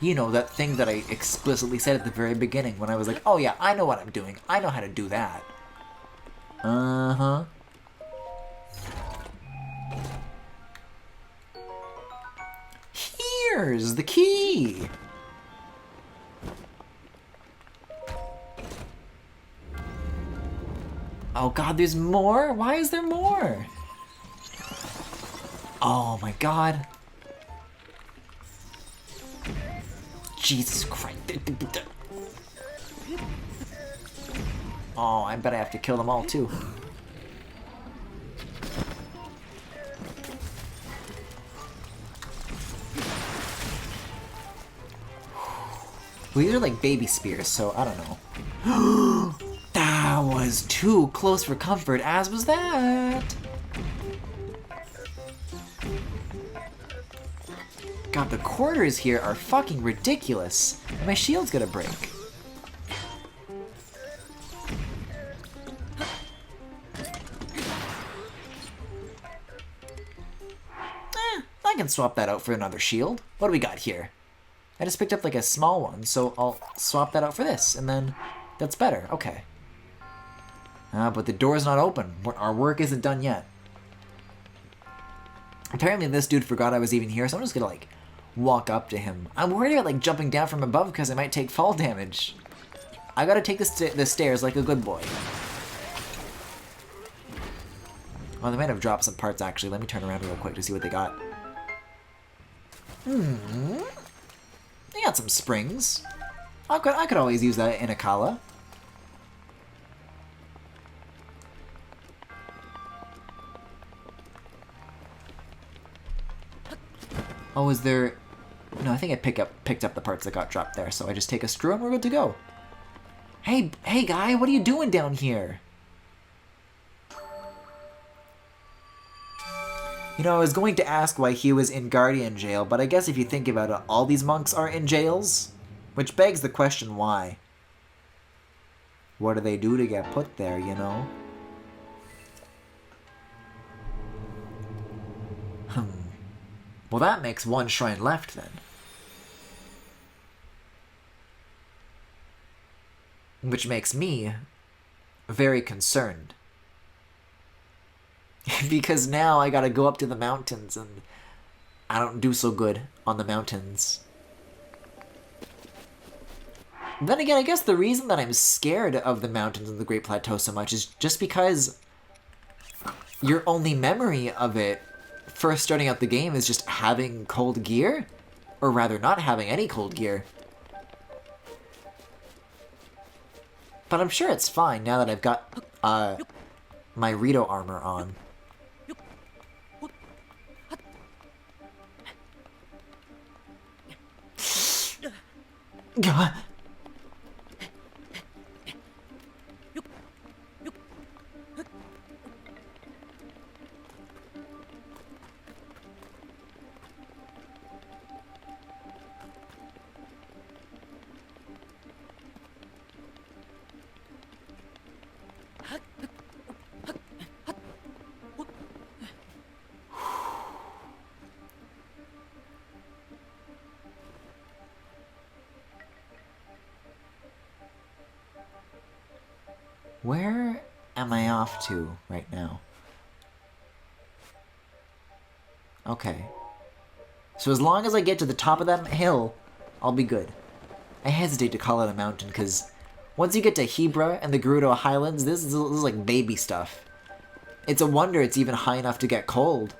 Speaker 1: You know, that thing that I explicitly said at the very beginning when I was like, oh yeah, I know what I'm doing. I know how to do that. Uh-huh. Here's the key! Oh god, there's more? Why is there more? Oh my god. Jesus Christ. Oh, I bet I have to kill them all too. Well, these are like baby spears, so I don't know. That was too close for comfort, as was that. God, the quarters here are fucking ridiculous. And my shield's gonna break. I can swap that out for another shield. What do we got here? I just picked up like a small one, so I'll swap that out for this, and then that's better. Okay. But the door's not open. Our work isn't done yet. Apparently this dude forgot I was even here, so I'm just gonna like walk up to him. I'm worried about like jumping down from above because I might take fall damage. I gotta take the stairs like a good boy. Well, they might have dropped some parts actually. Let me turn around real quick to see what they got. They got some springs. I could always use that in Akala. Oh, is there... No, I think I picked up the parts that got dropped there, so I just take a screw and we're good to go. Hey guy, what are you doing down here? You know, I was going to ask why he was in Guardian jail, but I guess if you think about it, all these monks are in jails. Which begs the question, why? What do they do to get put there, you know? Well, that makes one shrine left, then. Which makes me very concerned. Because now I gotta go up to the mountains, and I don't do so good on the mountains. Then again, I guess the reason that I'm scared of the mountains and the Great Plateau so much is just because your only memory of it first starting out the game is just having cold gear, or rather not having any cold gear. But I'm sure it's fine now that I've got my Rito armor on. God. Where am I off to right now? Okay. So as long as I get to the top of that hill, I'll be good. I hesitate to call it a mountain because once you get to Hebra and the Gerudo Highlands, this is like baby stuff. It's a wonder it's even high enough to get cold.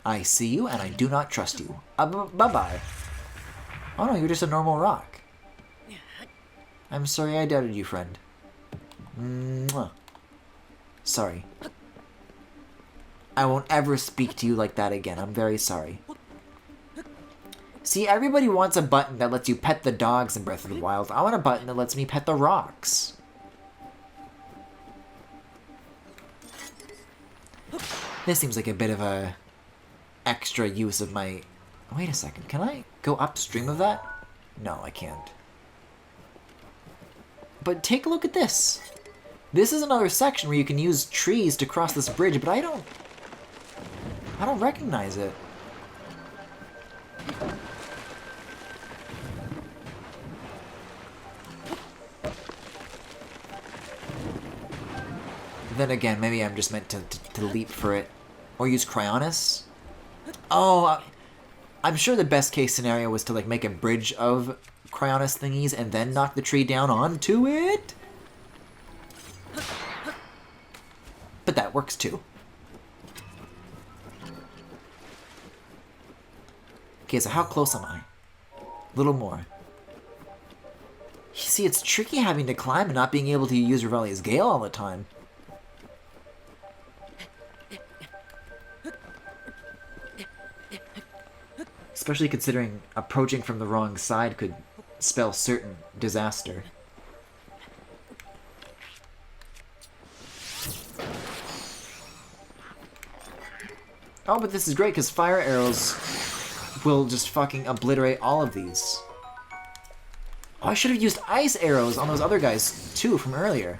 Speaker 1: I see you, and I do not trust you. Bye-bye. Oh no, you're just a normal rock. I'm sorry I doubted you, friend. Mwah. Sorry. I won't ever speak to you like that again. I'm very sorry. See, everybody wants a button that lets you pet the dogs in Breath of the Wild. I want a button that lets me pet the rocks. This seems like a bit of a extra use of my... Wait a second, can I go upstream of that? No, I can't. But take a look at this. This is another section where you can use trees to cross this bridge, but I don't recognize it. Then again, maybe I'm just meant to leap for it. Or use Cryonis. Oh, I'm sure the best case scenario was to like make a bridge of Cryonis thingies and then knock the tree down onto it. But that works too. Okay, so how close am I? A little more. You see, it's tricky having to climb and not being able to use Revelia's Gale all the time. Especially considering approaching from the wrong side could spell certain disaster. Oh, but this is great because fire arrows will just fucking obliterate all of these. Oh, I should have used ice arrows on those other guys too from earlier.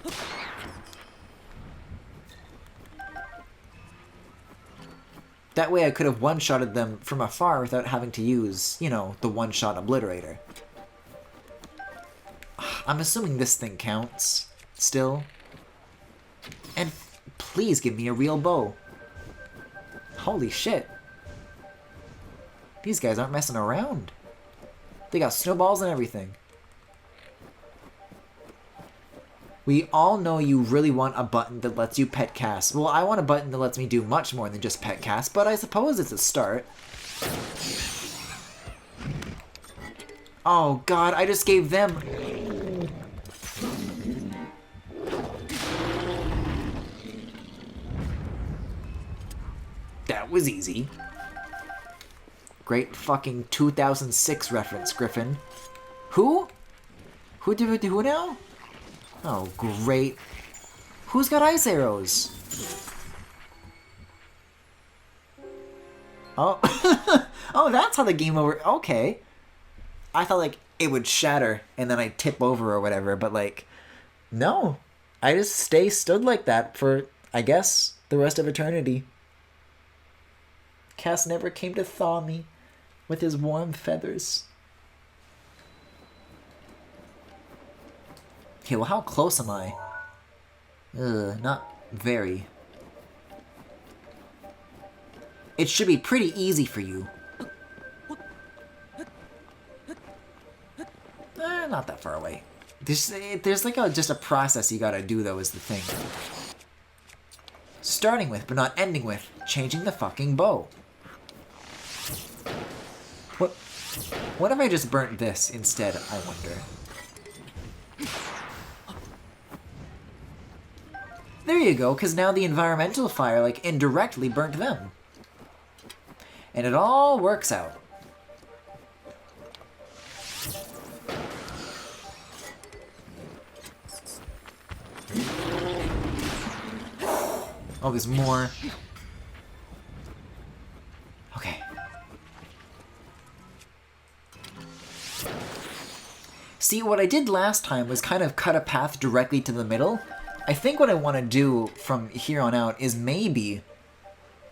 Speaker 1: That way I could have one-shotted them from afar without having to use, you know, the one-shot obliterator. I'm assuming this thing counts, still. And please give me a real bow. Holy shit. These guys aren't messing around. They got snowballs and everything. We all know you really want a button that lets you pet Cass. Well, I want a button that lets me do much more than just pet Cass, but I suppose it's a start. Oh god, I just gave them... That was easy. Great fucking 2006 reference, Griffin. Who? Who now? Oh, great. Who's got ice arrows? Oh. Oh, that's how the game over... Okay. I thought, like, it would shatter and then I'd tip over or whatever, but, like, no. I just stood like that for, I guess, the rest of eternity. Cass never came to thaw me with his warm feathers. Okay, well, how close am I? Not very. It should be pretty easy for you. Not that far away. There's like just a process you gotta do, though, is the thing. Starting with, but not ending with, changing the fucking bow. What if I just burnt this instead, I wonder? There you go, because now the environmental fire, like, indirectly burnt them. And it all works out. Oh, there's more. Okay. See, what I did last time was kind of cut a path directly to the middle. I think what I want to do from here on out is maybe,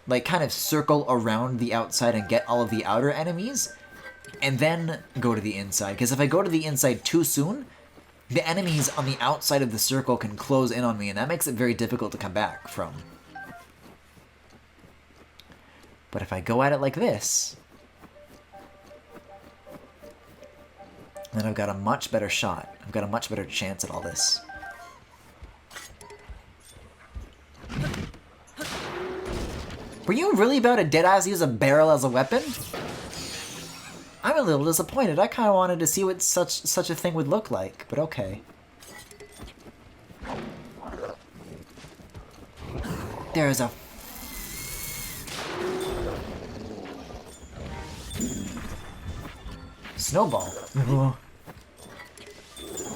Speaker 1: like, kind of circle around the outside and get all of the outer enemies, and then go to the inside. Because if I go to the inside too soon, the enemies on the outside of the circle can close in on me, and that makes it very difficult to come back from. But if I go at it like this, then I've got a much better shot. I've got a much better chance at all this. Were you really about to deadass use a barrel as a weapon? I'm a little disappointed. I kind of wanted to see what such a thing would look like, but okay. There's a... snowball.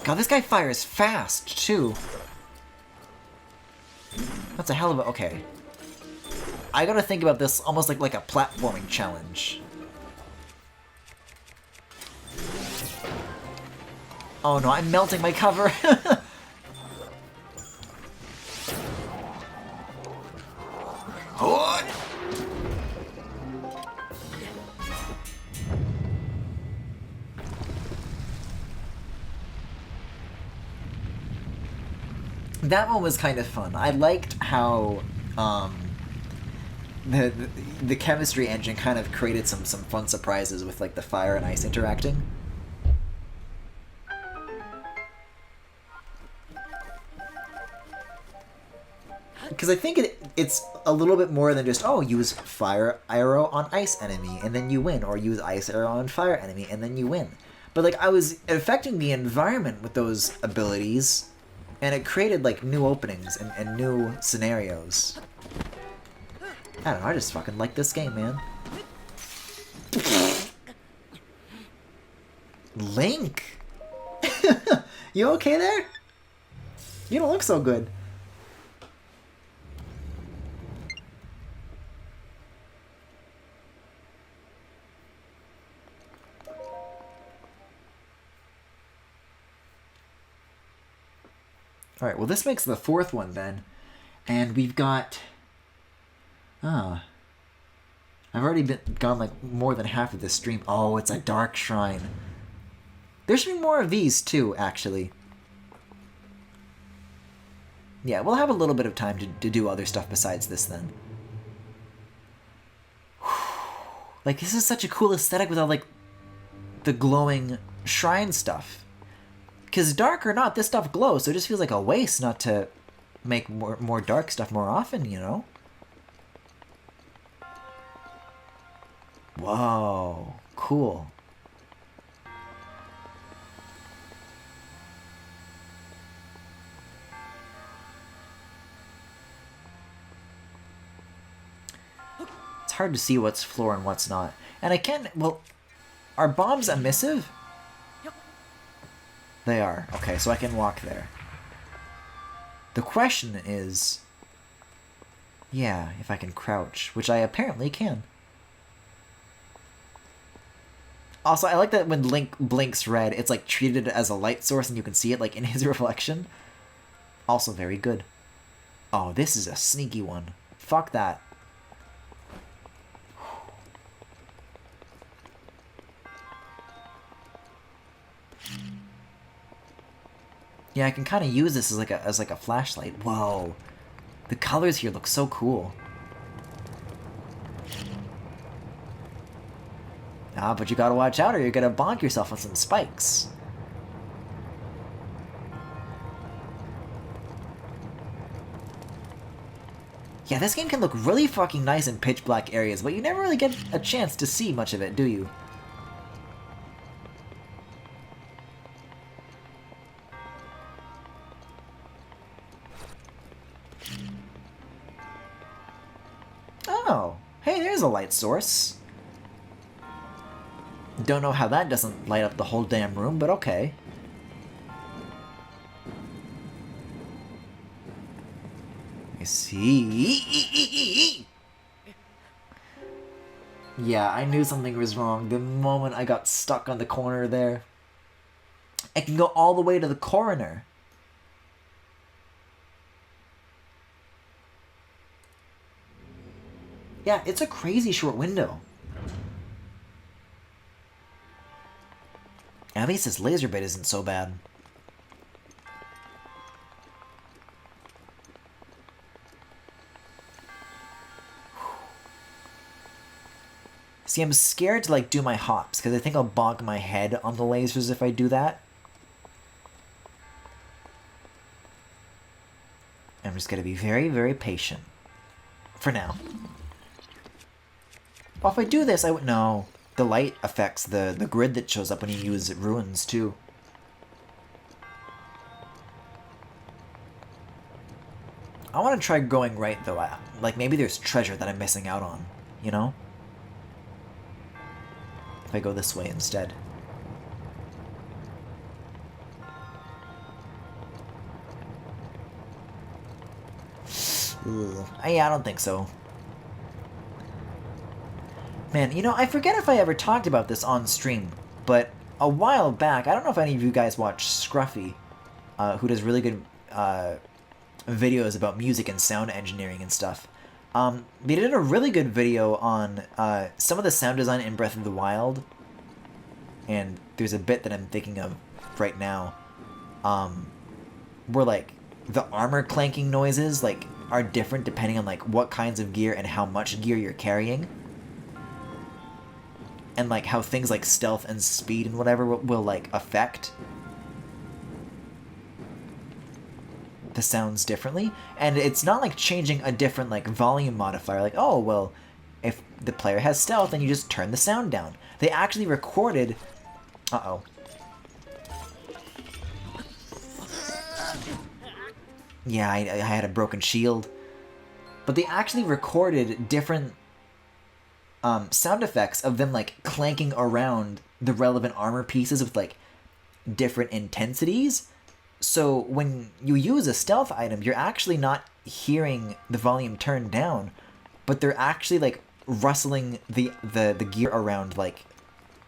Speaker 1: God, this guy fires fast, too. That's a hell of a... okay. I gotta think about this almost like a platforming challenge. Oh no, I'm melting my cover! That one was kind of fun. I liked how the chemistry engine kind of created some fun surprises with like the fire and ice interacting. Because I think it's a little bit more than just, oh, use fire arrow on ice enemy and then you win, or use ice arrow on fire enemy and then you win. But like I was affecting the environment with those abilities, and it created like new openings and new scenarios. I don't know, I just fucking like this game, man. Link! You okay there? You don't look so good. Alright, well this makes the fourth one then. And we've got... I've already gone like more than half of this stream. Oh, it's a dark shrine. There should be more of these too, actually. Yeah, we'll have a little bit of time to do other stuff besides this then. Like, this is such a cool aesthetic with all like the glowing shrine stuff. Because dark or not, this stuff glows, so it just feels like a waste not to make more dark stuff more often, you know? Whoa, cool. It's hard to see what's floor and what's not. And I can't, well, are bombs emissive? They are. Okay, so I can walk there. The question is... yeah, if I can crouch, which I apparently can. Also, I like that when Link blinks red, it's like treated as a light source and you can see it like in his reflection. Also very good. Oh, this is a sneaky one. Fuck that. Yeah, I can kind of use this as like a flashlight. Whoa. The colors here look so cool. Ah, but you gotta watch out or you're gonna bonk yourself on some spikes. Yeah, this game can look really fucking nice in pitch black areas, but you never really get a chance to see much of it, do you? Oh, hey, there's a light source. Don't know how that doesn't light up the whole damn room, but okay. I see. Yeah, I knew something was wrong the moment I got stuck on the corner there. I can go all the way to the coroner. Yeah, it's a crazy short window. At least this laser bit isn't so bad. See, I'm scared to like do my hops because I think I'll bonk my head on the lasers if I do that. I'm just gonna be very, very patient. For now. Well, if I do this, I would... No. The light affects the grid that shows up when you use runes, too. I want to try going right, though. Like, maybe there's treasure that I'm missing out on, you know? If I go this way instead. Ugh. Yeah, I don't think so. Man, you know, I forget if I ever talked about this on stream, but a while back, I don't know if any of you guys watch Scruffy, who does really good videos about music and sound engineering and stuff. They did a really good video on some of the sound design in Breath of the Wild, and there's a bit that I'm thinking of right now, where like the armor clanking noises like are different depending on like what kinds of gear and how much gear you're carrying. And like how things like stealth and speed and whatever will like affect the sounds differently. And it's not like changing a different like volume modifier, like, oh well, if the player has stealth then you just turn the sound down. They actually recorded yeah, I had a broken shield. But they actually recorded different sound effects of them like clanking around the relevant armor pieces with like different intensities. So when you use a stealth item, you're actually not hearing the volume turned down, but they're actually like rustling the gear around like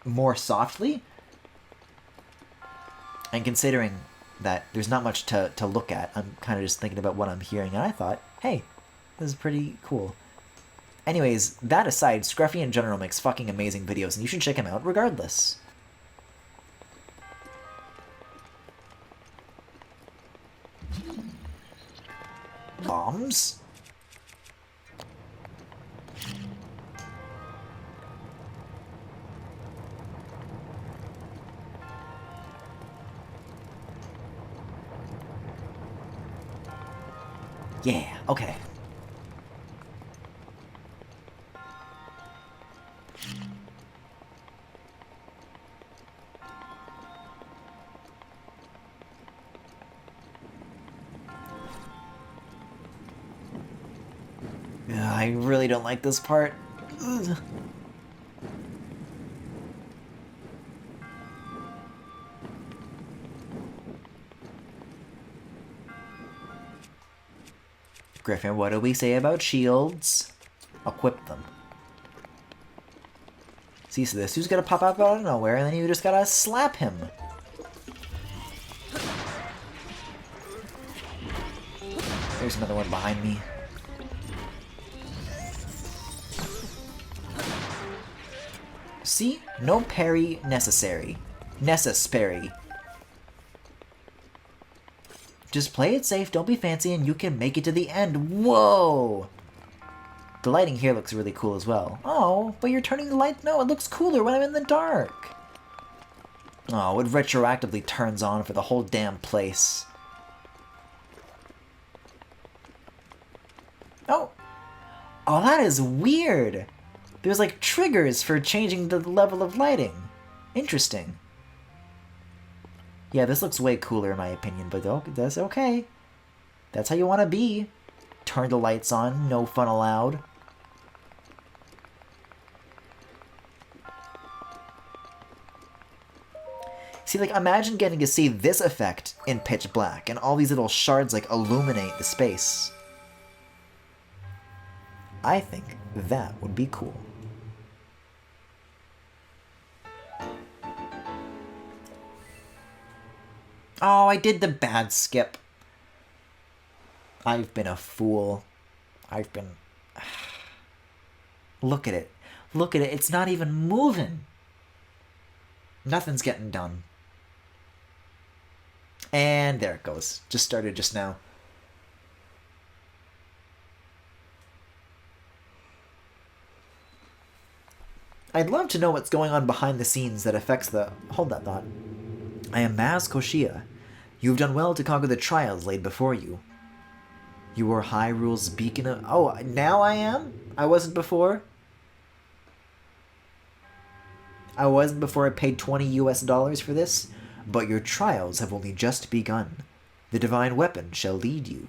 Speaker 1: more softly. And considering that there's not much to look at, I'm kind of just thinking about what I'm hearing, and I thought, hey, this is pretty cool. Anyways, that aside, Scruffy in general makes fucking amazing videos, and you should check him out regardless. Bombs? Yeah, okay. I really don't like this part. Ugh. Griffin, what do we say about shields? Equip them. See, so this dude's gonna pop up out of nowhere, and then you just gotta slap him. There's another one behind me. See? No parry necessary. Necessary. Just play it safe, don't be fancy, and you can make it to the end. Whoa! The lighting here looks really cool as well. Oh, but you're turning the light... No, it looks cooler when I'm in the dark. Oh, it retroactively turns on for the whole damn place. Oh! Oh, that is weird! There's like triggers for changing the level of lighting. Interesting. Yeah, this looks way cooler in my opinion, but that's okay. That's how you want to be. Turn the lights on, no fun allowed. See, like, imagine getting to see this effect in pitch black, and all these little shards, like, illuminate the space. I think that would be cool. Oh, I did the bad skip. I've been a fool. I've been... Look at it. Look at it. It's not even moving. Nothing's getting done. And there it goes. Just started just now. I'd love to know what's going on behind the scenes that affects the... Hold that thought. I am Maz Koshia. You have done well to conquer the trials laid before you. You are Hyrule's beacon of... Oh, now I am? I wasn't before? I wasn't before I paid $20 for this, but your trials have only just begun. The divine weapon shall lead you.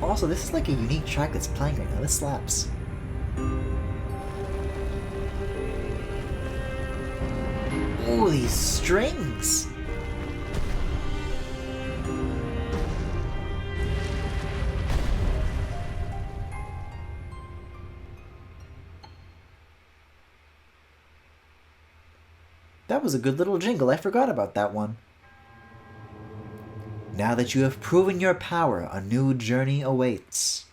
Speaker 1: Also, this is like a unique track that's playing right now. This slaps. Oh, these strings! That was a good little jingle. I forgot about that one. Now that you have proven your power, a new journey awaits.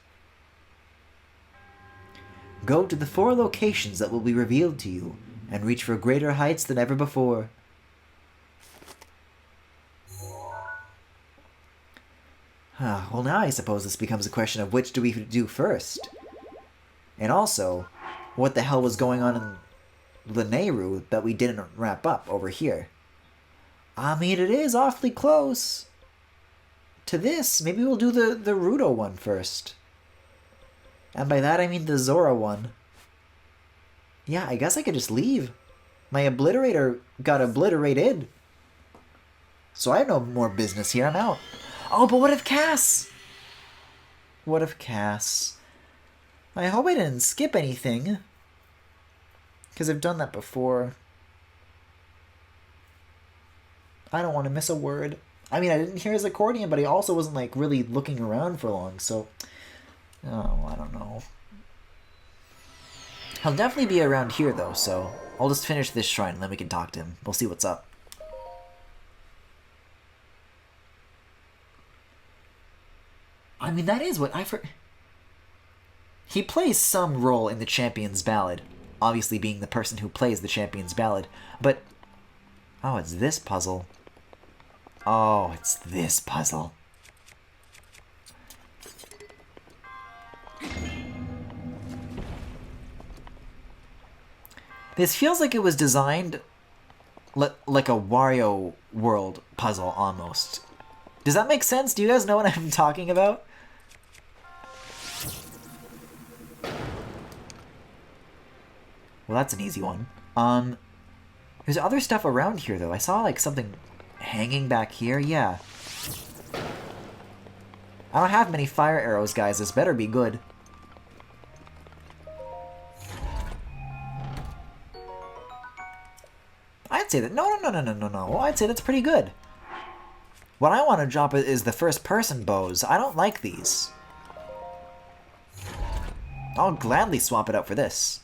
Speaker 1: Go to the 4 locations that will be revealed to you, and reach for greater heights than ever before. Well, now I suppose this becomes a question of which do we do first? And also, what the hell was going on in Lanayru that we didn't wrap up over here? I mean, it is awfully close to this. Maybe we'll do the Rudo one first. And by that I mean the Zora one. Yeah, I guess I could just leave. My obliterator got obliterated. So I have no more business here. I'm out. Oh, but what if Cass? What if Cass? I hope I didn't skip anything. Because I've done that before. I don't want to miss a word. I mean, I didn't hear his accordion, but I also wasn't, like, really looking around for long, so... Oh, I don't know. He'll definitely be around here, though, so... I'll just finish this shrine, and then we can talk to him. We'll see what's up. I mean, that is what he plays some role in the Champion's Ballad. Obviously being the person who plays the Champion's Ballad. But... Oh, it's this puzzle. Oh, it's this puzzle. This feels like it was designed like a Wario World puzzle, almost. Does that make sense? Do you guys know what I'm talking about? Well, that's an easy one. There's other stuff around here, though. I saw, like, something hanging back here. Yeah. I don't have many fire arrows, guys. This better be good. I'd say that... No. I'd say that's pretty good. What I want to drop is the first-person bows. I don't like these. I'll gladly swap it out for this.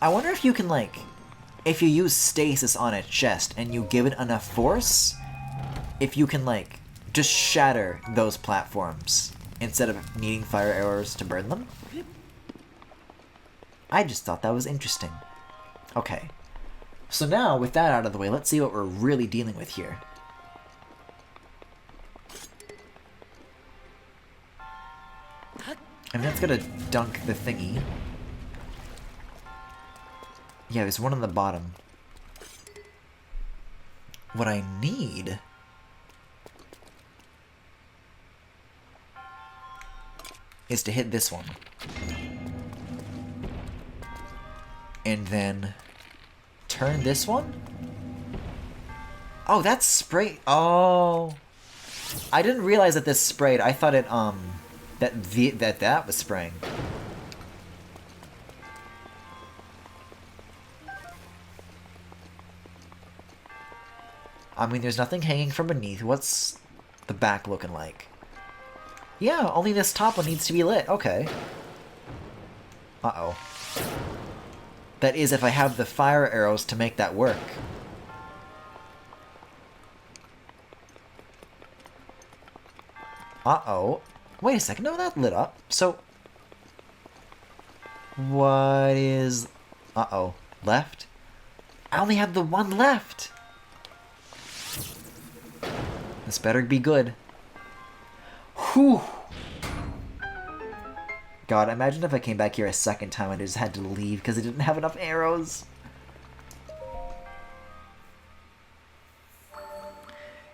Speaker 1: I wonder if you can, like... If you use stasis on a chest and you give it enough force, if you can, like, just shatter those platforms instead of needing fire arrows to burn them. I just thought that was interesting. Okay. So now, with that out of the way, let's see what we're really dealing with here. I mean, that's gonna dunk the thingy. Yeah, there's one on the bottom. What I need... is to hit this one. And then... turn this one? Oh, that's spray... Oh... I didn't realize that this sprayed. I thought it, that was spraying. I mean, there's nothing hanging from beneath. What's the back looking like? Yeah, only this top one needs to be lit. Okay. Uh-oh. That is, if I have the fire arrows to make that work. Uh-oh. Wait a second. No, that lit up. So... what is... uh-oh. Left? I only have the one left! This better be good. Whew! God, imagine if I came back here a second time and I just had to leave because I didn't have enough arrows.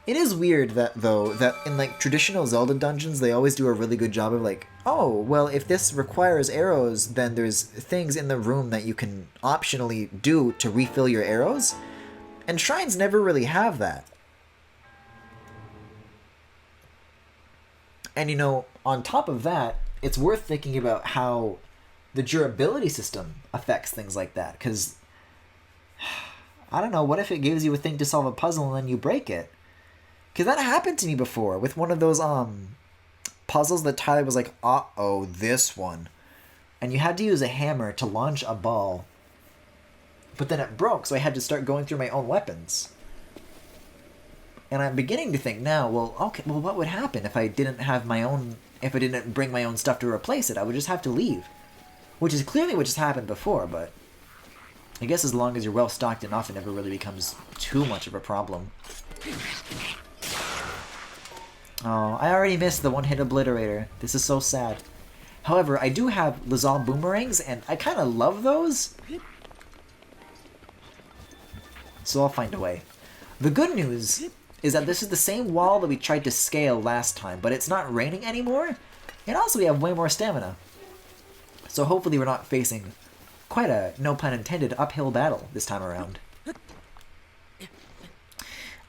Speaker 1: It is weird that, though, that in, like, traditional Zelda dungeons, they always do a really good job of, like, oh, well, if this requires arrows, then there's things in the room that you can optionally do to refill your arrows. And shrines never really have that. And, you know, on top of that, it's worth thinking about how the durability system affects things like that. Because, I don't know, what if it gives you a thing to solve a puzzle and then you break it? Because that happened to me before with one of those puzzles that Tyler was like, uh-oh, this one. And you had to use a hammer to launch a ball. But then it broke, so I had to start going through my own weapons. And I'm beginning to think now, well, okay, well, what would happen if I didn't have my own... if I didn't bring my own stuff to replace it? I would just have to leave. Which is clearly what just happened before, but... I guess as long as you're well stocked enough, it never really becomes too much of a problem. Oh, I already missed the one-hit obliterator. This is so sad. However, I do have Lazal boomerangs, and I kind of love those. So I'll find a way. The good news is that this is the same wall that we tried to scale last time, but it's not raining anymore, and also we have way more stamina. So hopefully we're not facing quite a, no pun intended, uphill battle this time around.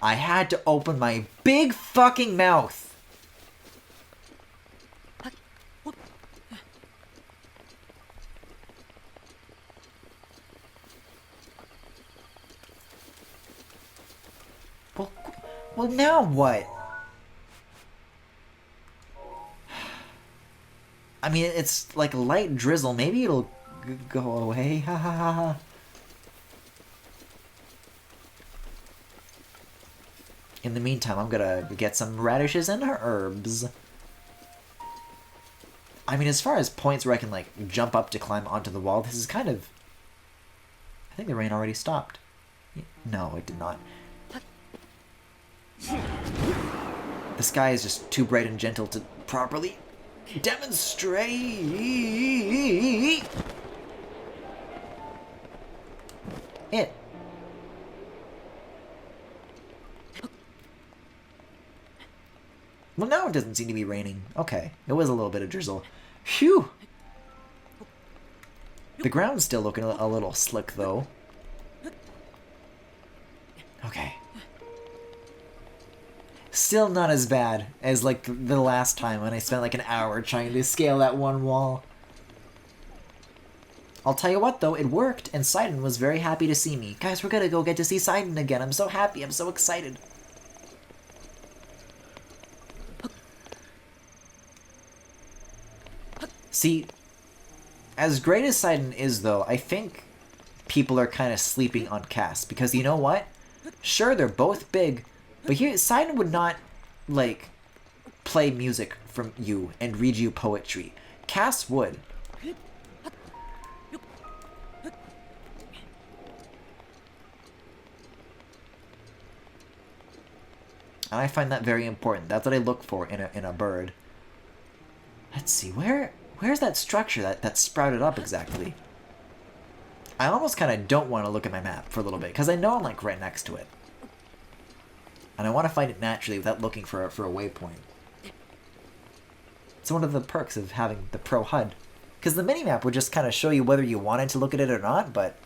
Speaker 1: I had to open my big fucking mouth. Well, now what? I mean, it's like a light drizzle. Maybe it'll go away. Ha ha ha ha. In the meantime, I'm gonna get some radishes and herbs. I mean, as far as points where I can, like, jump up to climb onto the wall, this is kind of... I think the rain already stopped. No, it did not. The sky is just too bright and gentle to properly demonstrate. It. Well, now it doesn't seem to be raining. Okay, it was a little bit of drizzle. Phew! The ground's still looking a little slick, though. Okay. Still not as bad as, like, the last time when I spent, like, an hour trying to scale that one wall. I'll tell you what, though, it worked, and Sidon was very happy to see me. Guys, we're gonna go get to see Sidon again. I'm so happy. I'm so excited. See, as great as Sidon is, though, I think people are kind of sleeping on Cass. Because you know what? Sure, they're both big, but here, Sidon would not, like, play music from you and read you poetry. Cass would. And I find that very important. That's what I look for in a bird. Let's see, where's that structure that sprouted up exactly? I almost kind of don't want to look at my map for a little bit, because I know I'm, like, right next to it. And I want to find it naturally without looking for a waypoint. It's one of the perks of having the Pro HUD. Because the minimap would just kind of show you whether you wanted to look at it or not, but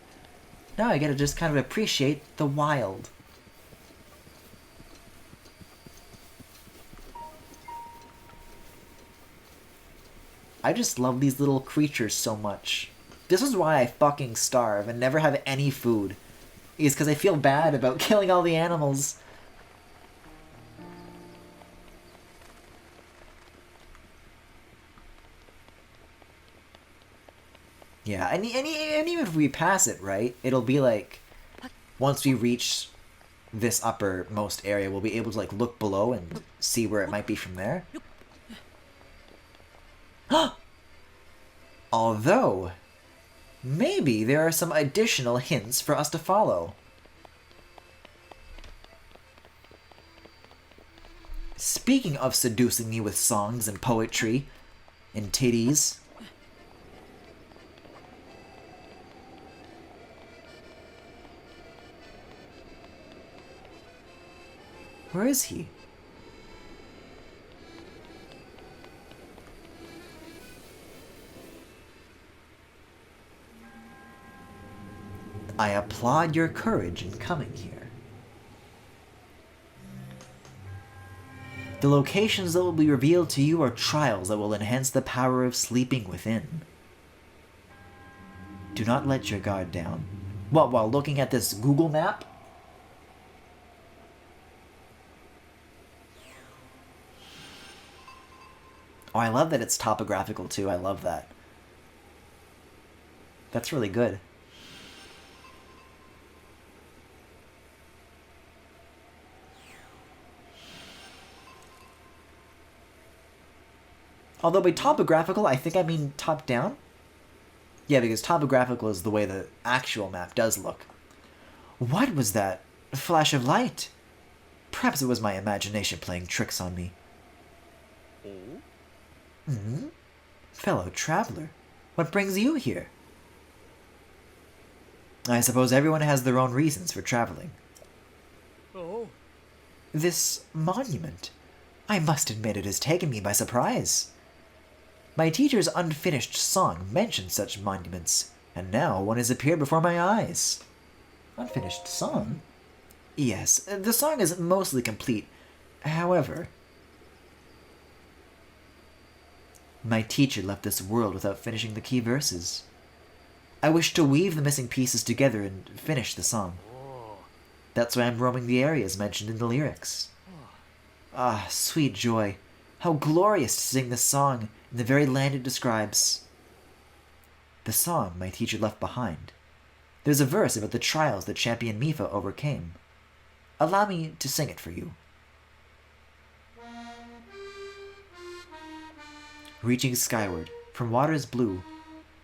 Speaker 1: now I get to just kind of appreciate the wild. I just love these little creatures so much. This is why I fucking starve and never have any food. Is because I feel bad about killing all the animals. Yeah, and even if we pass it, right, it'll be like, once we reach this uppermost area, we'll be able to like look below and see where it might be from there. Although, maybe there are some additional hints for us to follow. Speaking of seducing me with songs and poetry and titties, where is he? I applaud your courage in coming here. The locations that will be revealed to you are trials that will enhance the power of sleeping within. Do not let your guard down. What, while looking at this Google map? Oh, I love that it's topographical too. I love that. That's really good. Although by topographical, I think I mean top-down? Yeah, because topographical is the way the actual map does look. What was that? A flash of light? Perhaps it was my imagination playing tricks on me. Hmm? Fellow traveler, what brings you here? I suppose everyone has their own reasons for traveling. This monument, I must admit it has taken me by surprise. My teacher's unfinished song mentioned such monuments, and now one has appeared before my eyes. Unfinished song? Yes, the song is mostly complete. However, my teacher left this world without finishing the key verses. I wish to weave the missing pieces together and finish the song. That's why I'm roaming the areas mentioned in the lyrics. Ah, sweet joy. How glorious to sing this song in the very land it describes. The song my teacher left behind. There's a verse about the trials that champion Mipha overcame. Allow me to sing it for you. Reaching skyward, from waters blue,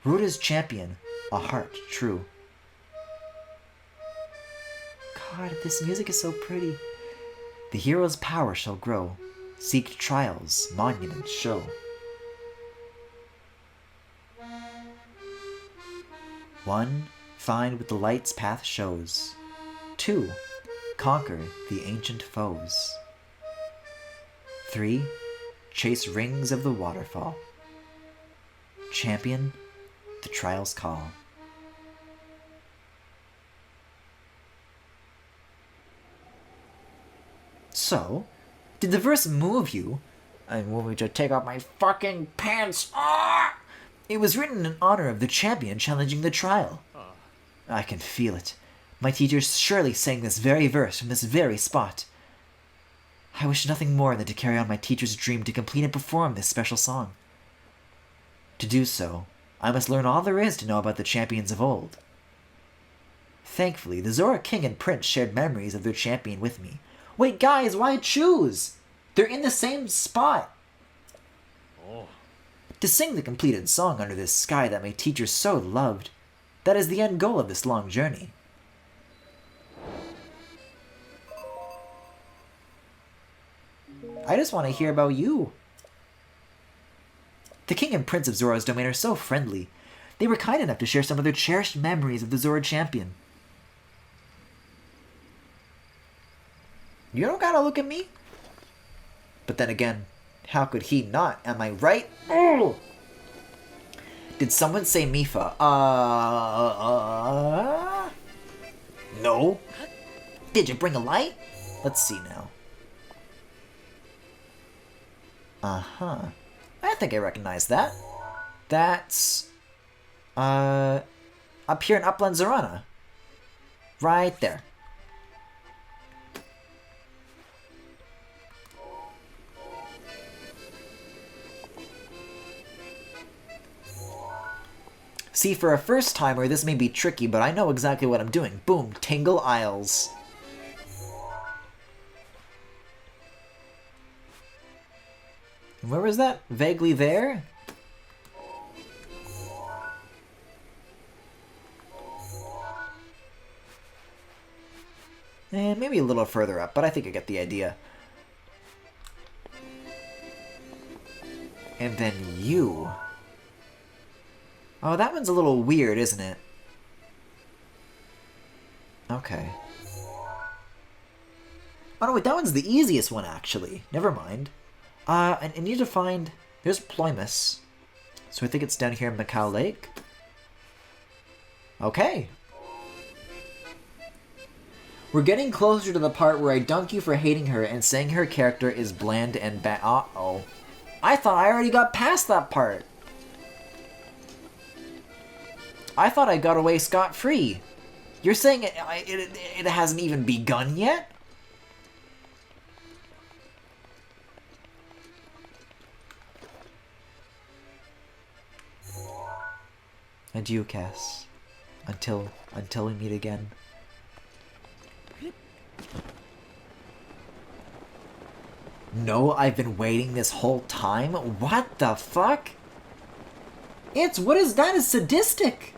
Speaker 1: Ruda's champion, a heart true. God, this music is so pretty. The hero's power shall grow. Seek trials, monuments show. 1. Find what the light's path shows. 2. Conquer the ancient foes. 3. Chase rings of the waterfall. Champion the trials call. So, did the verse move you? I want me to take off my fucking pants. Ah! It was written in honor of the champion challenging the trial. I can feel it. My teacher surely sang this very verse from this very spot. I wish nothing more than to carry on my teacher's dream to complete and perform this special song. To do so, I must learn all there is to know about the champions of old. Thankfully, the Zora King and Prince shared memories of their champion with me. Wait, guys, why choose? They're in the same spot. To sing the completed song under this sky that my teacher so loved, that is the end goal of this long journey. I just want to hear about you. The King and Prince of Zora's domain are so friendly. They were kind enough to share some of their cherished memories of the Zora champion. You don't gotta look at me. But then again, how could he not? Am I right? Oh! Did someone say Mipha? No. Did you bring a light? Let's see now. Uh-huh. I think I recognize that. That's up here in Upland Zorana. Right there. See, for a first-timer, this may be tricky, but I know exactly what I'm doing. Boom, Tingle Isles. Where was that? Vaguely there? Maybe a little further up, but I think I get the idea. And then you. Oh, that one's a little weird, isn't it? Okay. Oh no, wait, that one's the easiest one, actually. Never mind. I need to find... There's Ploymus. So I think it's down here in Macau Lake. Okay. We're getting closer to the part where I dunk you for hating her and saying her character is bland and bad. Uh-oh. I thought I already got past that part. I thought I got away scot-free. You're saying it hasn't even begun yet? Adieu, Cass. Until we meet again. No, I've been waiting this whole time? What the fuck? What is that? Is sadistic!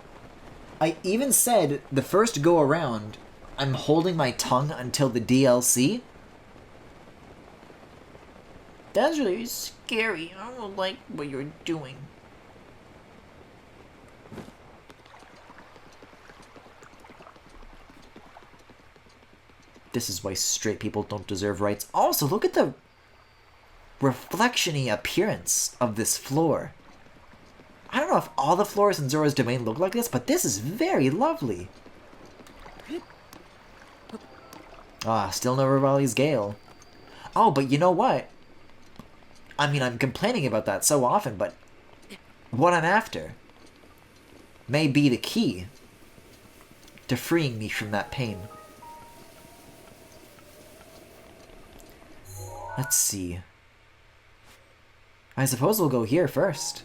Speaker 1: I even said the first go around, I'm holding my tongue until the DLC? That's really scary. I don't like what you're doing. This is why straight people don't deserve rights. Also, look at the reflection-y appearance of this floor. I don't know if all the floors in Zora's Domain look like this, but this is very lovely. Ah, still no Revali's Gale. Oh, but you know what? I mean, I'm complaining about that so often, but what I'm after may be the key to freeing me from that pain. Let's see. I suppose we'll go here first.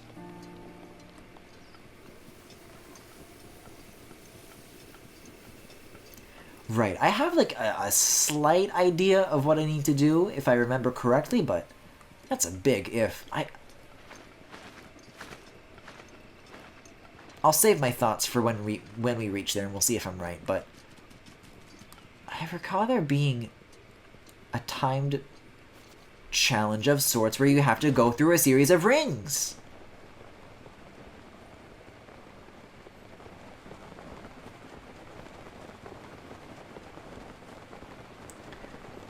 Speaker 1: Right, I have like a slight idea of what I need to do, if I remember correctly, but that's a big if. I'll save my thoughts for when we reach there, and we'll see if I'm right, but I recall there being a timed challenge of sorts where you have to go through a series of rings.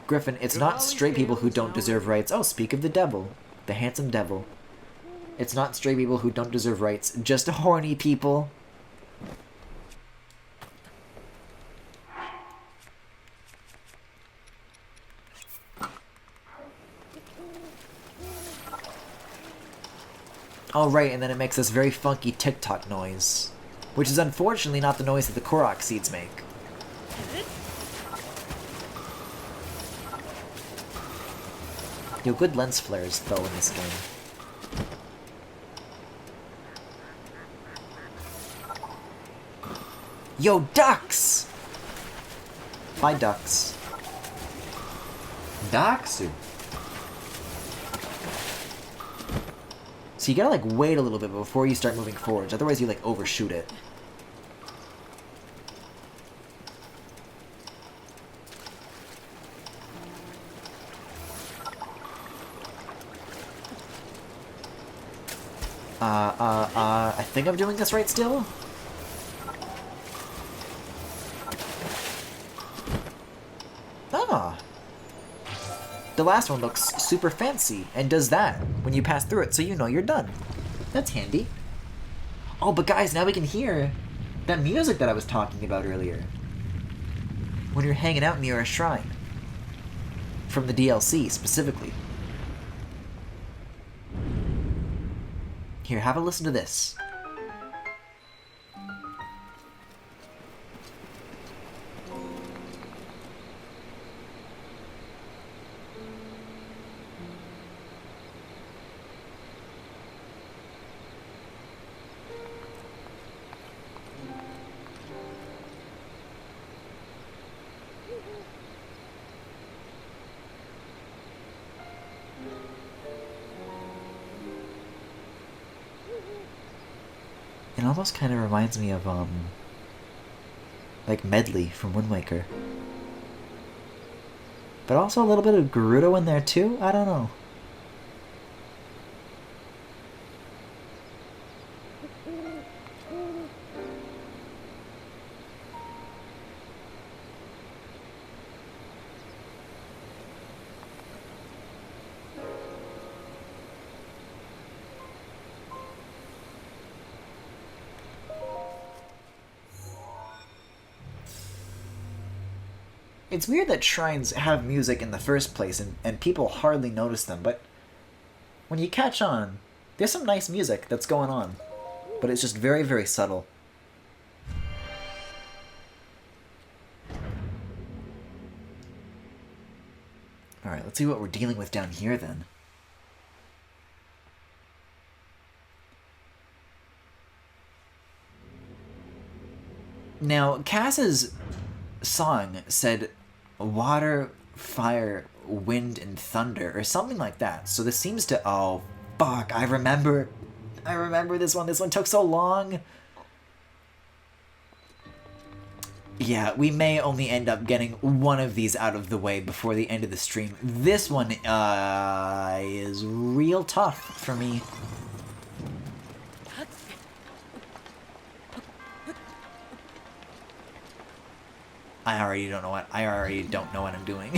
Speaker 1: Griffin, it's not straight people who don't deserve rights. Oh, speak of the devil. The handsome devil. It's not straight people who don't deserve rights, just horny people. Oh, right, and then it makes this very funky tick-tock noise, which is unfortunately not the noise that the Korok seeds make. Yo, good lens flares, though, in this game. Yo, ducks! Bye, ducks.
Speaker 3: Ducks?
Speaker 1: So you gotta, like, wait a little bit before you start moving forwards, otherwise you, like, overshoot it. I think I'm doing this right still? Ah. The last one looks super fancy and does that when you pass through it, so you know you're done. That's handy. Oh, but guys, now we can hear that music that I was talking about earlier. When you're hanging out near a shrine. From the DLC, specifically. Here, have a listen to this. It almost kind of reminds me of, like Medley from Wind Waker. But also a little bit of Gerudo in there too? I don't know. It's weird that shrines have music in the first place and people hardly notice them, but when you catch on, there's some nice music that's going on, but it's just very, very subtle. Alright, let's see what we're dealing with down here then. Now, Cass's song said water, fire, wind, and thunder, or something like that. So this seems to... Oh, fuck, I remember this one. This one took so long. Yeah, we may only end up getting one of these out of the way before the end of the stream. This one is real tough for me. I already don't know what I'm doing.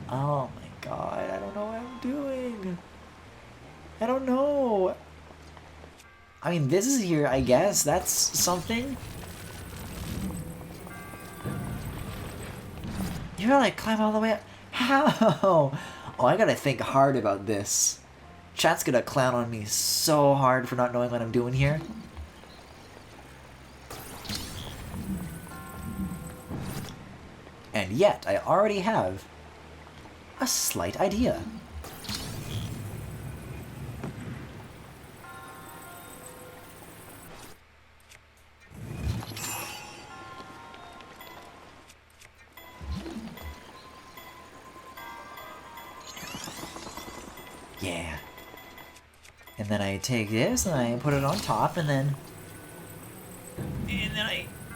Speaker 1: Oh my god, I don't know what I'm doing. I don't know. I mean, this is here, I guess. That's something. You gotta like climb all the way up. How? Oh, I gotta think hard about this. Chat's gonna clown on me so hard for not knowing what I'm doing here. And yet, I already have a slight idea. Yeah. And then I take this and I put it on top and then...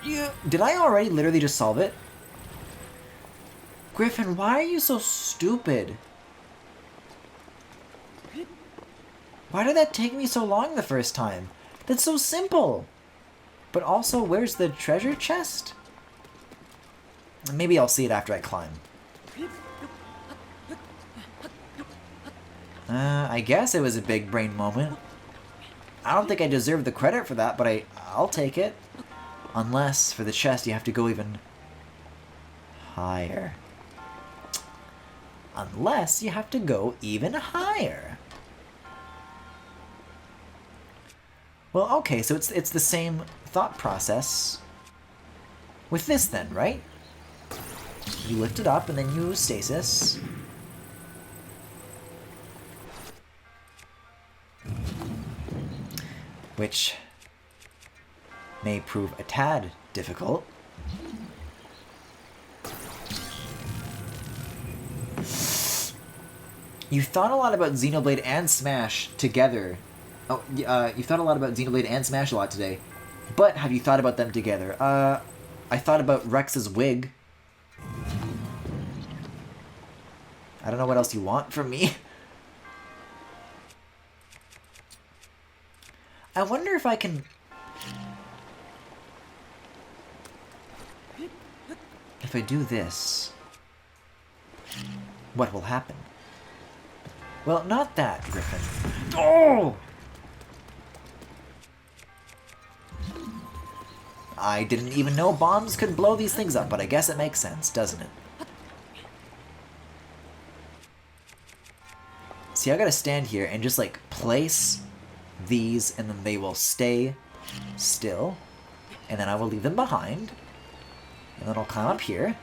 Speaker 1: Yeah. Did I already literally just solve it? Griffin, why are you so stupid? Why did that take me so long the first time? That's so simple. But also, where's the treasure chest? Maybe I'll see it after I climb. I guess it was a big brain moment. I don't think I deserve the credit for that, but I'll take it. Unless, for the chest, you have to go even higher. Unless you have to go even higher. Well, okay, so it's the same thought process with this then, right? You lift it up and then you stasis. Which may prove a tad difficult. You thought a lot about Xenoblade and Smash together. Oh, you thought a lot about Xenoblade and Smash a lot today. But have you thought about them together? I thought about Rex's wig. I don't know what else you want from me. I wonder if I can... If I do this, what will happen? Well, not that, Griffin. Oh! I didn't even know bombs could blow these things up, but I guess it makes sense, doesn't it? See, I gotta stand here and just, like, place these, and then they will stay still. And then I will leave them behind. And then I'll climb up here.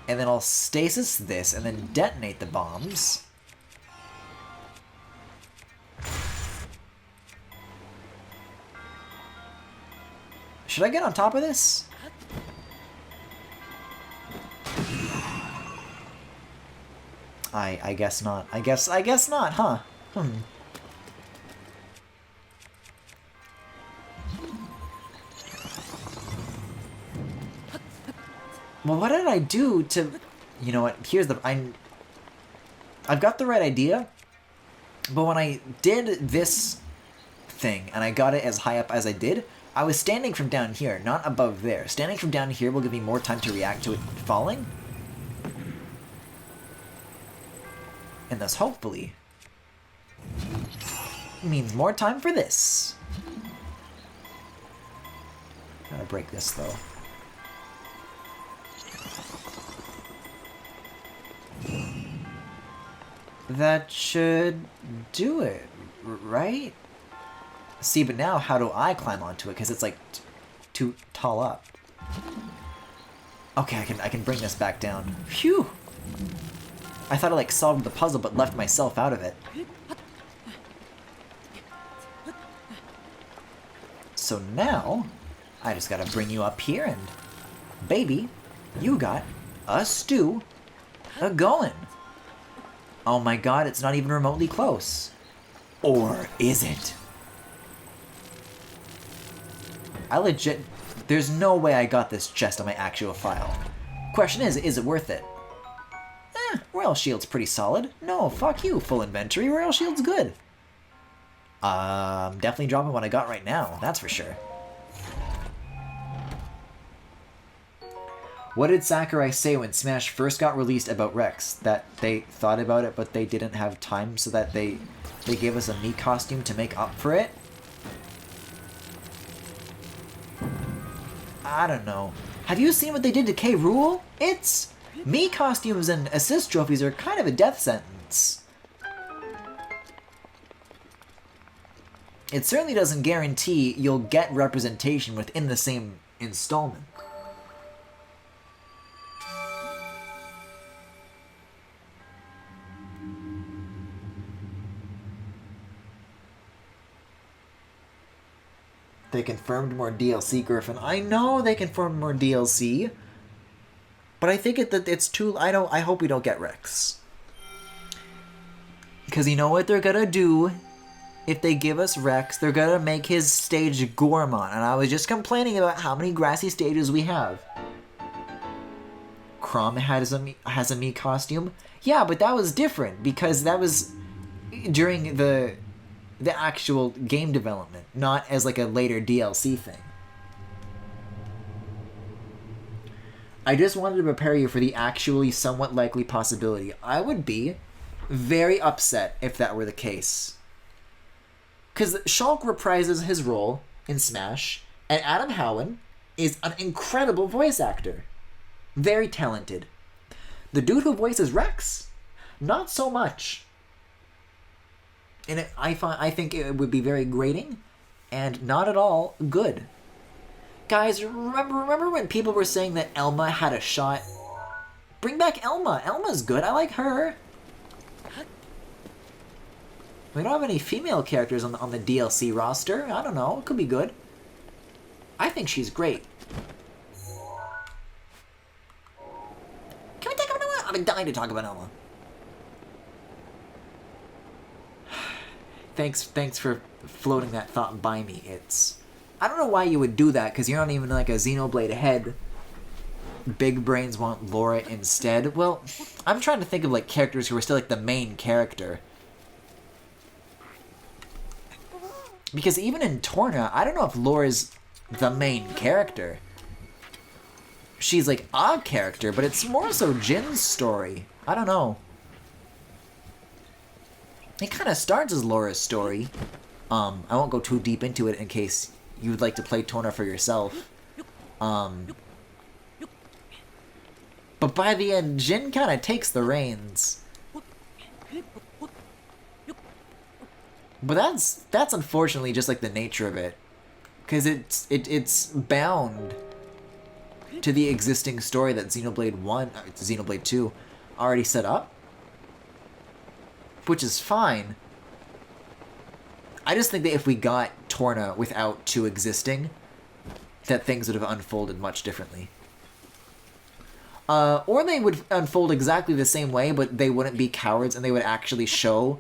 Speaker 1: And then I'll stasis this, and then detonate the bombs. Should I get on top of this? I guess not. I guess not, huh? Well, what did I do to... You know what? Here's the... I've got the right idea, but when I did this thing, and I got it as high up as I did, I was standing from down here, not above there. Standing from down here will give me more time to react to it falling. And thus, hopefully, means more time for this. Gotta break this, though. That should do it, right? See, but now how do I climb onto it? Because it's like too tall up. Okay, I can bring this back down. Phew! I thought I like solved the puzzle but left myself out of it. So now, I just gotta bring you up here and... Baby, you got a stew a-going. Oh my god, it's not even remotely close. Or is it? I legit... There's no way I got this chest on my actual file. Question is it worth it? Royal Shield's pretty solid. No, fuck you, full inventory. Royal Shield's good. Definitely dropping what I got right now, that's for sure. What did Sakurai say when Smash first got released about Rex? That they thought about it, but they didn't have time, so that they gave us a Mii costume to make up for it? I don't know. Have you seen what they did to K. Rool? It's... Mii costumes and assist trophies are kind of a death sentence. It certainly doesn't guarantee you'll get representation within the same installment. They confirmed more DLC, Griffin. I know they confirmed more DLC. But I think it's too... I hope we don't get Rex. Because you know what they're gonna do? If they give us Rex, they're gonna make his stage Gormon. And I was just complaining about how many grassy stages we have. Chrom has a Mii costume. Yeah, but that was different. Because that was during the actual game development. Not as like a later DLC thing. I just wanted to prepare you for the actually somewhat likely possibility. I would be very upset if that were the case. Because Shulk reprises his role in Smash, and Adam Howland is an incredible voice actor. Very talented. The dude who voices Rex, not so much. And I think it would be very grating, and not at all good. Guys, remember when people were saying that Elma had a shot? Bring back Elma. Elma's good. I like her. We don't have any female characters on the DLC roster. I don't know. It could be good. I think she's great. Can we talk about Elma? I've been dying to talk about Elma. Thanks for floating that thought by me. I don't know why you would do that, because you're not even like a Xenoblade head. Big brains want Laura instead. Well, I'm trying to think of like characters who are still like the main character. Because even in Torna, I don't know if Laura's the main character. She's like a character, but it's more so Jin's story. I don't know. It kind of starts as Laura's story. I won't go too deep into it in case you would like to play Torna for yourself. But by the end, Jin kind of takes the reins. But that's unfortunately just like the nature of it. Because it's bound to the existing story that Xenoblade 1, Xenoblade 2 already set up. Which is fine. I just think that if we got Torna without 2 existing, that things would have unfolded much differently. Or they would unfold exactly the same way, but they wouldn't be cowards and they would actually show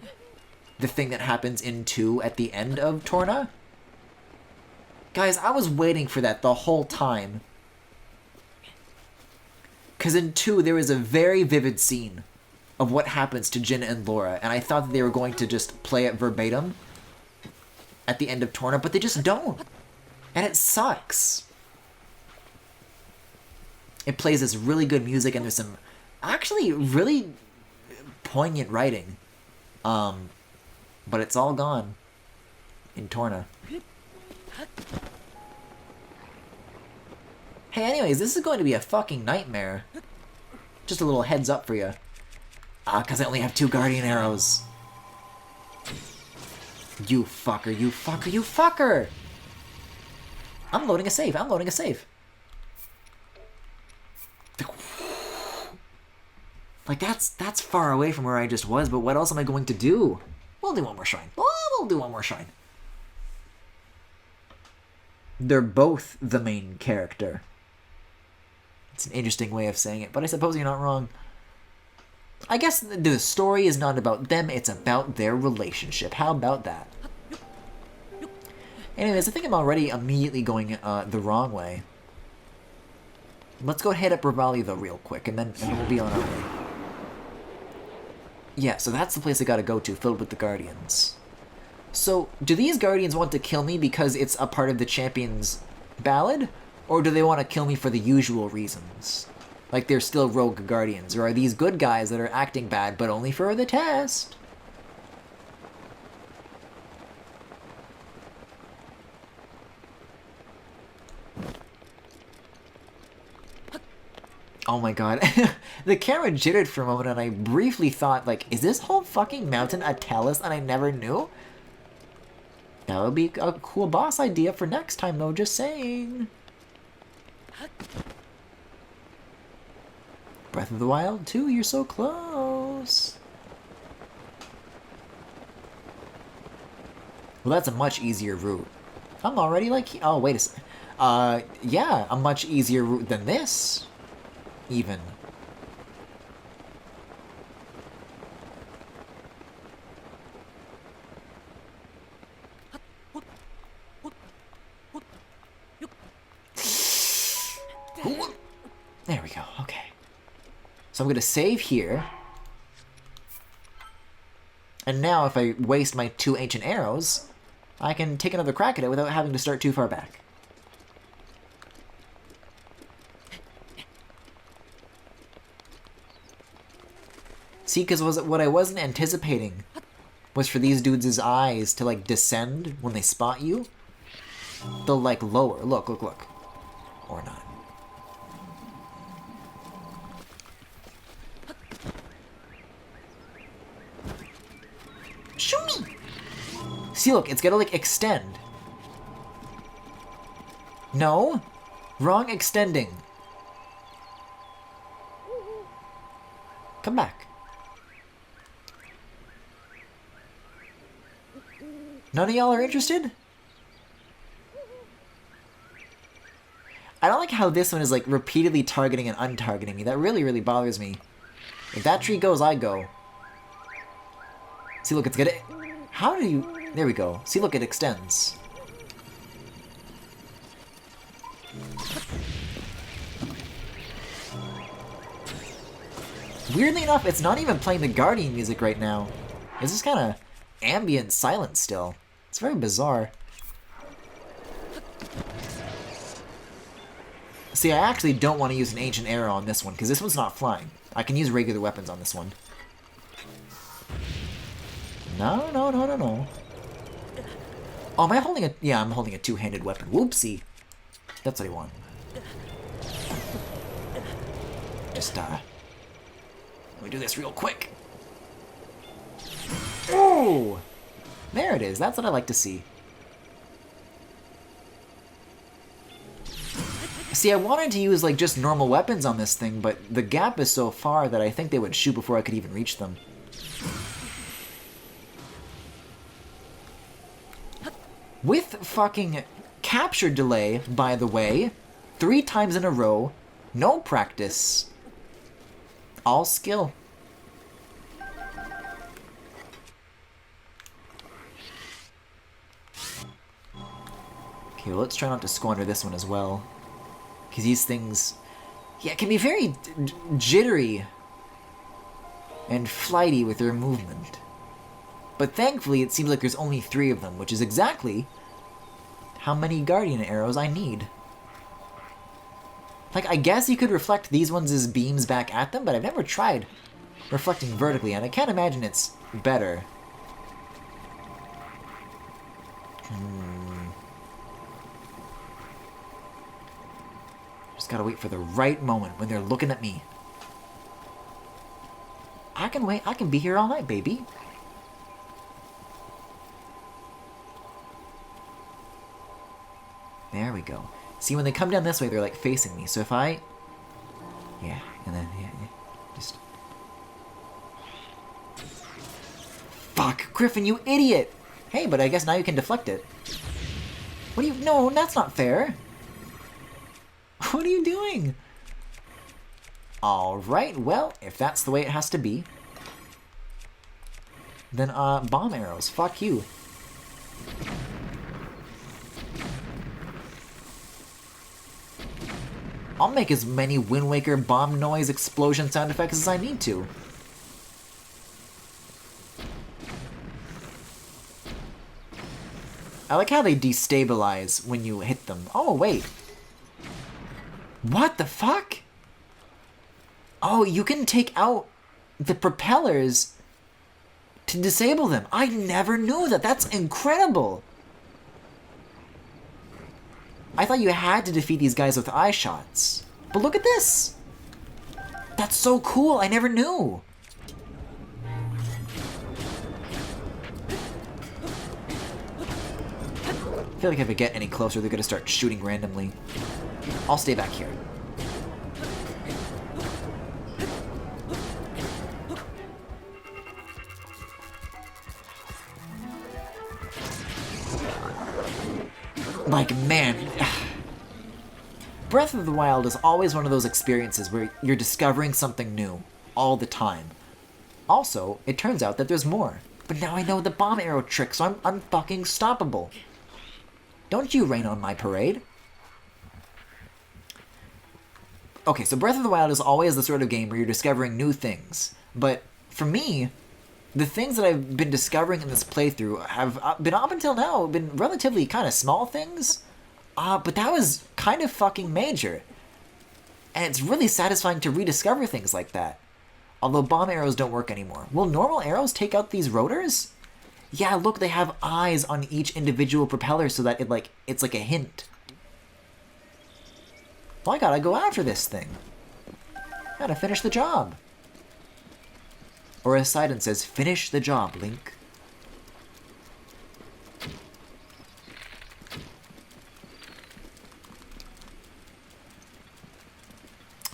Speaker 1: the thing that happens in 2 at the end of Torna. Guys, I was waiting for that the whole time. Because in 2, there is a very vivid scene of what happens to Jin and Laura, and I thought that they were going to just play it verbatim at the end of Torna, but they just don't. And it sucks. It plays this really good music, and there's some actually really poignant writing. But it's all gone in Torna. Hey, anyways, this is going to be a fucking nightmare. Just a little heads up for you. Because I only have 2 guardian arrows. You fucker, you fucker, you fucker! I'm loading a save, I'm loading a save. Like, that's far away from where I just was, but what else am I going to do? We'll do one more shrine. We'll do one more shrine. They're both the main character. It's an interesting way of saying it, but I suppose you're not wrong. I guess the story is not about them, it's about their relationship. How about that? Anyways, I think I'm already immediately going the wrong way. Let's go hit up Rivali though real quick, and then we'll be on our way. Yeah, so that's the place I gotta go to, filled with the Guardians. So, do these Guardians want to kill me because it's a part of the Champion's ballad? Or do they want to kill me for the usual reasons? Like they're still rogue Guardians, or are these good guys that are acting bad but only for the test? Oh my god. The camera jittered for a moment and I briefly thought, like, is this whole fucking mountain a talus and I never knew? That would be a cool boss idea for next time though, just saying. Breath of the Wild 2, you're so close. Well, that's a much easier route. I'm already like, oh, wait a second. Yeah, a much easier route than this, even. There we go, okay. So I'm going to save here. And now if I waste my 2 ancient arrows, I can take another crack at it without having to start too far back. See, because what I wasn't anticipating was for these dudes' eyes to, like, descend when they spot you. They'll, like, lower. Look, look, look. Or not. Shoot me! See, look, it's gotta, like, extend. No? Wrong extending. Come back. None of y'all are interested? I don't like how this one is, like, repeatedly targeting and untargeting me. That really, really bothers me. If that tree goes, I go. See, look, it's gonna... How do you... There we go. See, look, it extends. Weirdly enough, it's not even playing the Guardian music right now. It's just kind of ambient silence still. It's very bizarre. See, I actually don't want to use an ancient arrow on this one, because this one's not flying. I can use regular weapons on this one. No, no, no, no, no. Oh, am I holding a... Yeah, I'm holding a two-handed weapon. Whoopsie. That's what I want. Just, let me do this real quick. Oh! There it is. That's what I like to see. See, I wanted to use, like, just normal weapons on this thing, but the gap is so far that I think they would shoot before I could even reach them. With fucking capture delay, by the way, 3 times in a row, no practice, All skill. Okay, well, let's try not to squander this one as well. Because these things, yeah, can be very jittery and flighty with their movement. But thankfully, it seems like there's only 3 of them, which is exactly how many guardian arrows I need. Like, I guess you could reflect these ones as beams back at them, but I've never tried reflecting vertically, and I can't imagine it's better. Just gotta wait for the right moment when they're looking at me. I can wait. I can be here all night, baby. There we go. See, when they come down this way, they're like facing me. So if I... Yeah, and then... Yeah, just... Fuck, Griffin, you idiot! Hey, but I guess now you can deflect it. What are you... No, that's not fair. What are you doing? Alright, well, if that's the way it has to be, then, bomb arrows. Fuck you. I'll make as many Wind Waker bomb noise explosion sound effects as I need to. I like how they destabilize when you hit them. Oh, wait. What the fuck? Oh, you can take out the propellers to disable them. I never knew that. That's incredible. I thought you had to defeat these guys with eye shots. But look at this. That's so cool. I never knew. I feel like if I get any closer, they're going to start shooting randomly. I'll stay back here. Like, man, Breath of the Wild is always one of those experiences where you're discovering something new all the time. Also, it turns out that there's more. But now I know the bomb arrow trick, so I'm unfucking stoppable. Don't you rain on my parade. Okay, so Breath of the Wild is always the sort of game where you're discovering new things. But for me, the things that I've been discovering in this playthrough have been, up until now, been relatively kind of small things. But that was kind of fucking major. And it's really satisfying to rediscover things like that. Although bomb arrows don't work anymore. Will normal arrows take out these rotors? Yeah, look, they have eyes on each individual propeller so that it's like a hint. Well, I gotta go after this thing. Gotta finish the job. Or as Sidon says, finish the job, Link.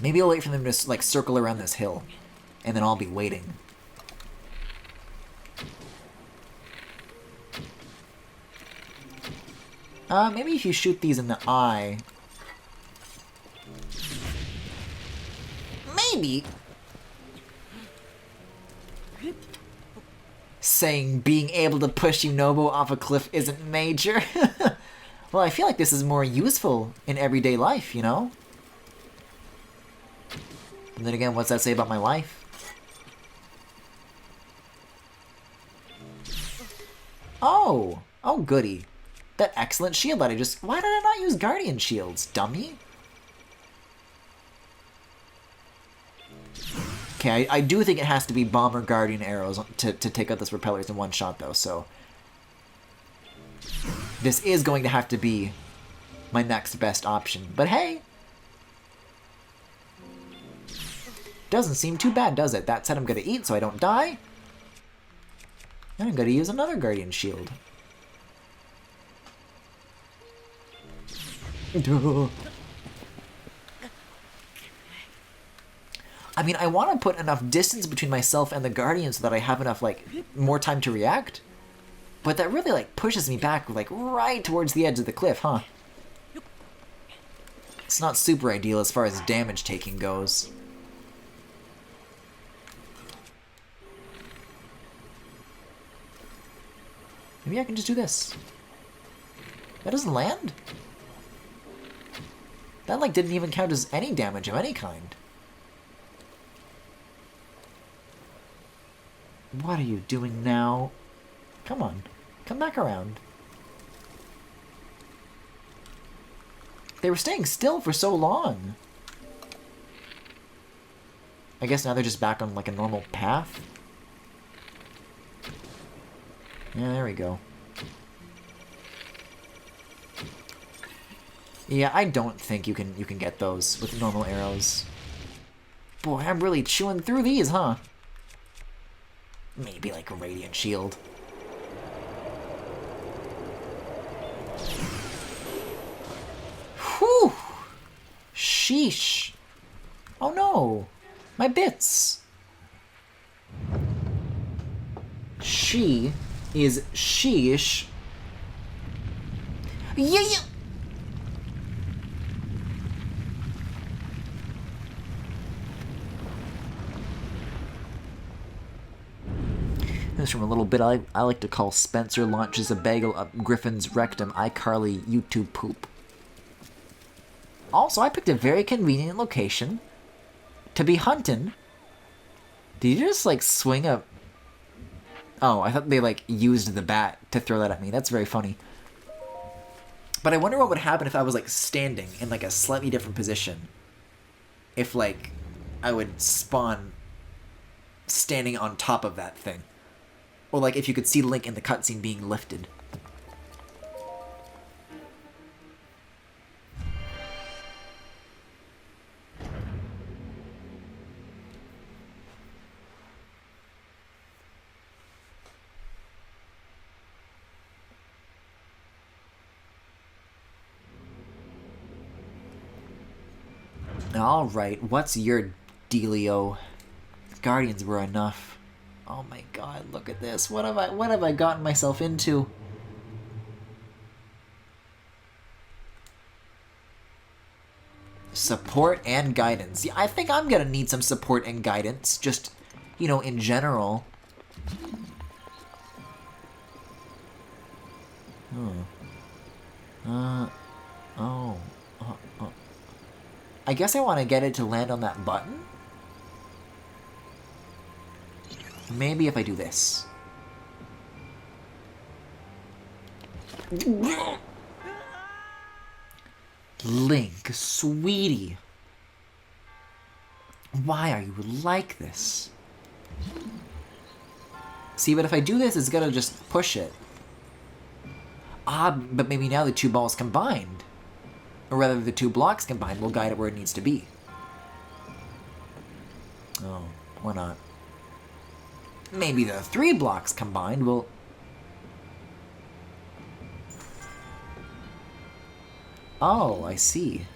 Speaker 1: Maybe I'll wait for them to like circle around this hill, and then I'll be waiting. Maybe if you shoot these in the eye. Maybe. Saying being able to push Yunobo off a cliff isn't major. Well, I feel like this is more useful in everyday life, you know? And then again, what's that say about my life? Oh! Oh, goody. That excellent shield that I just... Why did I not use Guardian Shields, dummy? Okay, I do think it has to be Bomb or Guardian Arrows to take out those propellers in one shot, though, so... This is going to have to be my next best option. But hey! Doesn't seem too bad, does it? That said, I'm gonna eat so I don't die. And I'm gonna use another Guardian Shield. I mean, I want to put enough distance between myself and the Guardian so that I have enough, like, more time to react. But that really, like, pushes me back, like, right towards the edge of the cliff, huh? It's not super ideal as far as damage taking goes. Maybe I can just do this. That doesn't land? That, like, didn't even count as any damage of any kind. What are you doing now? Come on. Come back around. They were staying still for so long. I guess now they're just back on, like, a normal path. Yeah, there we go. Yeah, I don't think you can get those with normal arrows. Boy, I'm really chewing through these, huh? Maybe like a radiant shield. Whew! Sheesh. Oh no! My bits! She is sheesh. Yeah! This is from a little bit I like to call Spencer launches a bagel up Griffin's rectum iCarly YouTube poop. Also, I picked a very convenient location to be hunting. Did you just, like, swing a... Oh, I thought they, like, used the bat to throw that at me. That's very funny. But I wonder what would happen if I was, like, standing in, like, a slightly different position. If, like, I would spawn standing on top of that thing. Or, like, if you could see Link in the cutscene being lifted. Alright, what's your dealio? Guardians were enough. Oh my god, look at this. What have I gotten myself into? Support and guidance. Yeah, I think I'm gonna need some support and guidance, just, you know, in general. I guess I want to get it to land on that button? Maybe if I do this. Link, sweetie. Why are you like this? See, but if I do this, it's gonna just push it. Ah, but maybe now the two balls combined. Or rather, the two blocks combined will guide it where it needs to be. Oh, why not? Maybe the three blocks combined will... Oh, I see.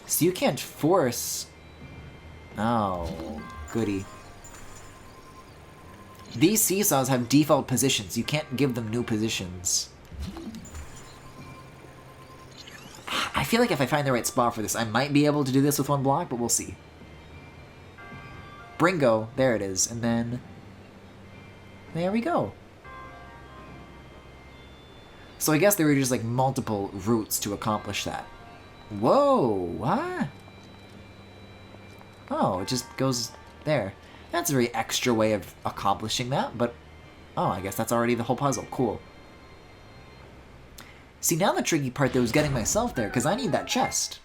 Speaker 1: So you can't force... Oh, goody. These seesaws have default positions. You can't give them new positions. I feel like if I find the right spot for this, I might be able to do this with one block, but we'll see. Bringo, there it is, and then... There we go. So I guess there were just like multiple routes to accomplish that. Whoa, what? Oh, it just goes there. That's a very extra way of accomplishing that, but... Oh, I guess that's already the whole puzzle. Cool. See, now the tricky part though is getting myself there, because I need that chest.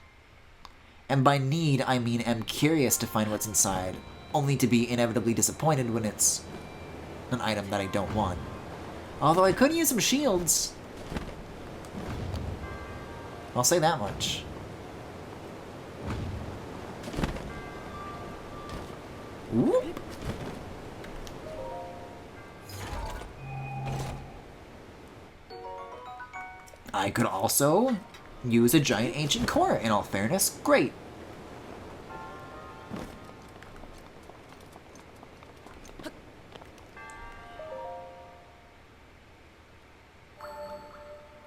Speaker 1: And by need, I mean am curious to find what's inside, only to be inevitably disappointed when it's an item that I don't want. Although I could use some shields. I'll say that much. Whoop. I could also use a giant ancient core, in all fairness. Great.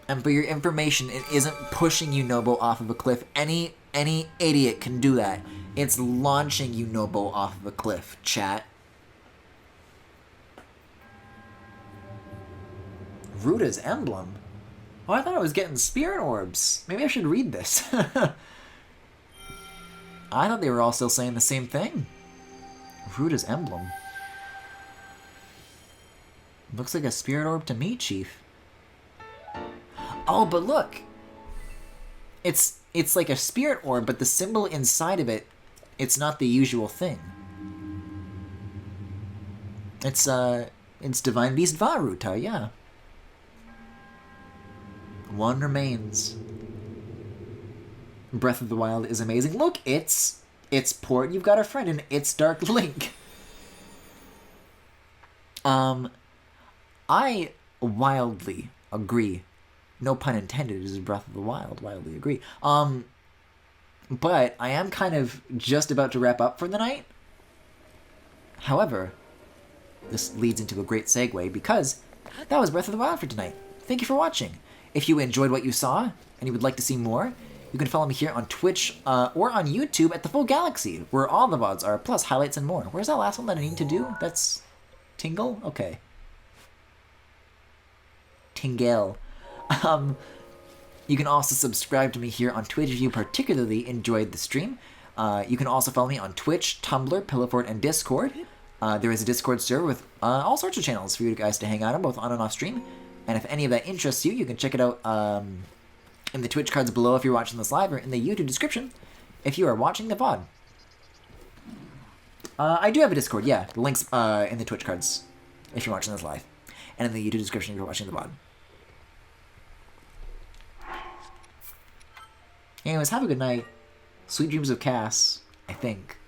Speaker 1: And for your information, it isn't pushing Yunobo off of a cliff. Any idiot can do that. It's launching Yunobo off of a cliff, chat. Ruda's emblem? Oh, I thought I was getting spirit orbs. Maybe I should read this. I thought they were all still saying the same thing. Ruda's emblem. Looks like a spirit orb to me, Chief. Oh, but look! It's like a spirit orb, but the symbol inside of it, it's not the usual thing. It's Divine Beast Varuta, yeah. One remains. Breath of the Wild is amazing. Look, it's Port. You've got a friend, and it's Dark Link. I wildly agree. No pun intended. This is Breath of the Wild. Wildly agree. But I am kind of just about to wrap up for the night. However, this leads into a great segue because that was Breath of the Wild for tonight. Thank you for watching. If you enjoyed what you saw and you would like to see more, you can follow me here on Twitch or on YouTube at The Full Galaxy, where all the VODs are, plus highlights and more. Where's that last one that I need to do? That's Tingle? Okay. Tingle. You can also subscribe to me here on Twitch if you particularly enjoyed the stream. You can also follow me on Twitch, Tumblr, Pillowfort, and Discord. There is a Discord server with all sorts of channels for you guys to hang out on, both on and off stream. And if any of that interests you, you can check it out in the Twitch cards below if you're watching this live, or in the YouTube description if you are watching the VOD. I do have a Discord, yeah. The link's in the Twitch cards if you're watching this live. And in the YouTube description if you're watching the VOD. Anyways, have a good night. Sweet dreams of Cass, I think.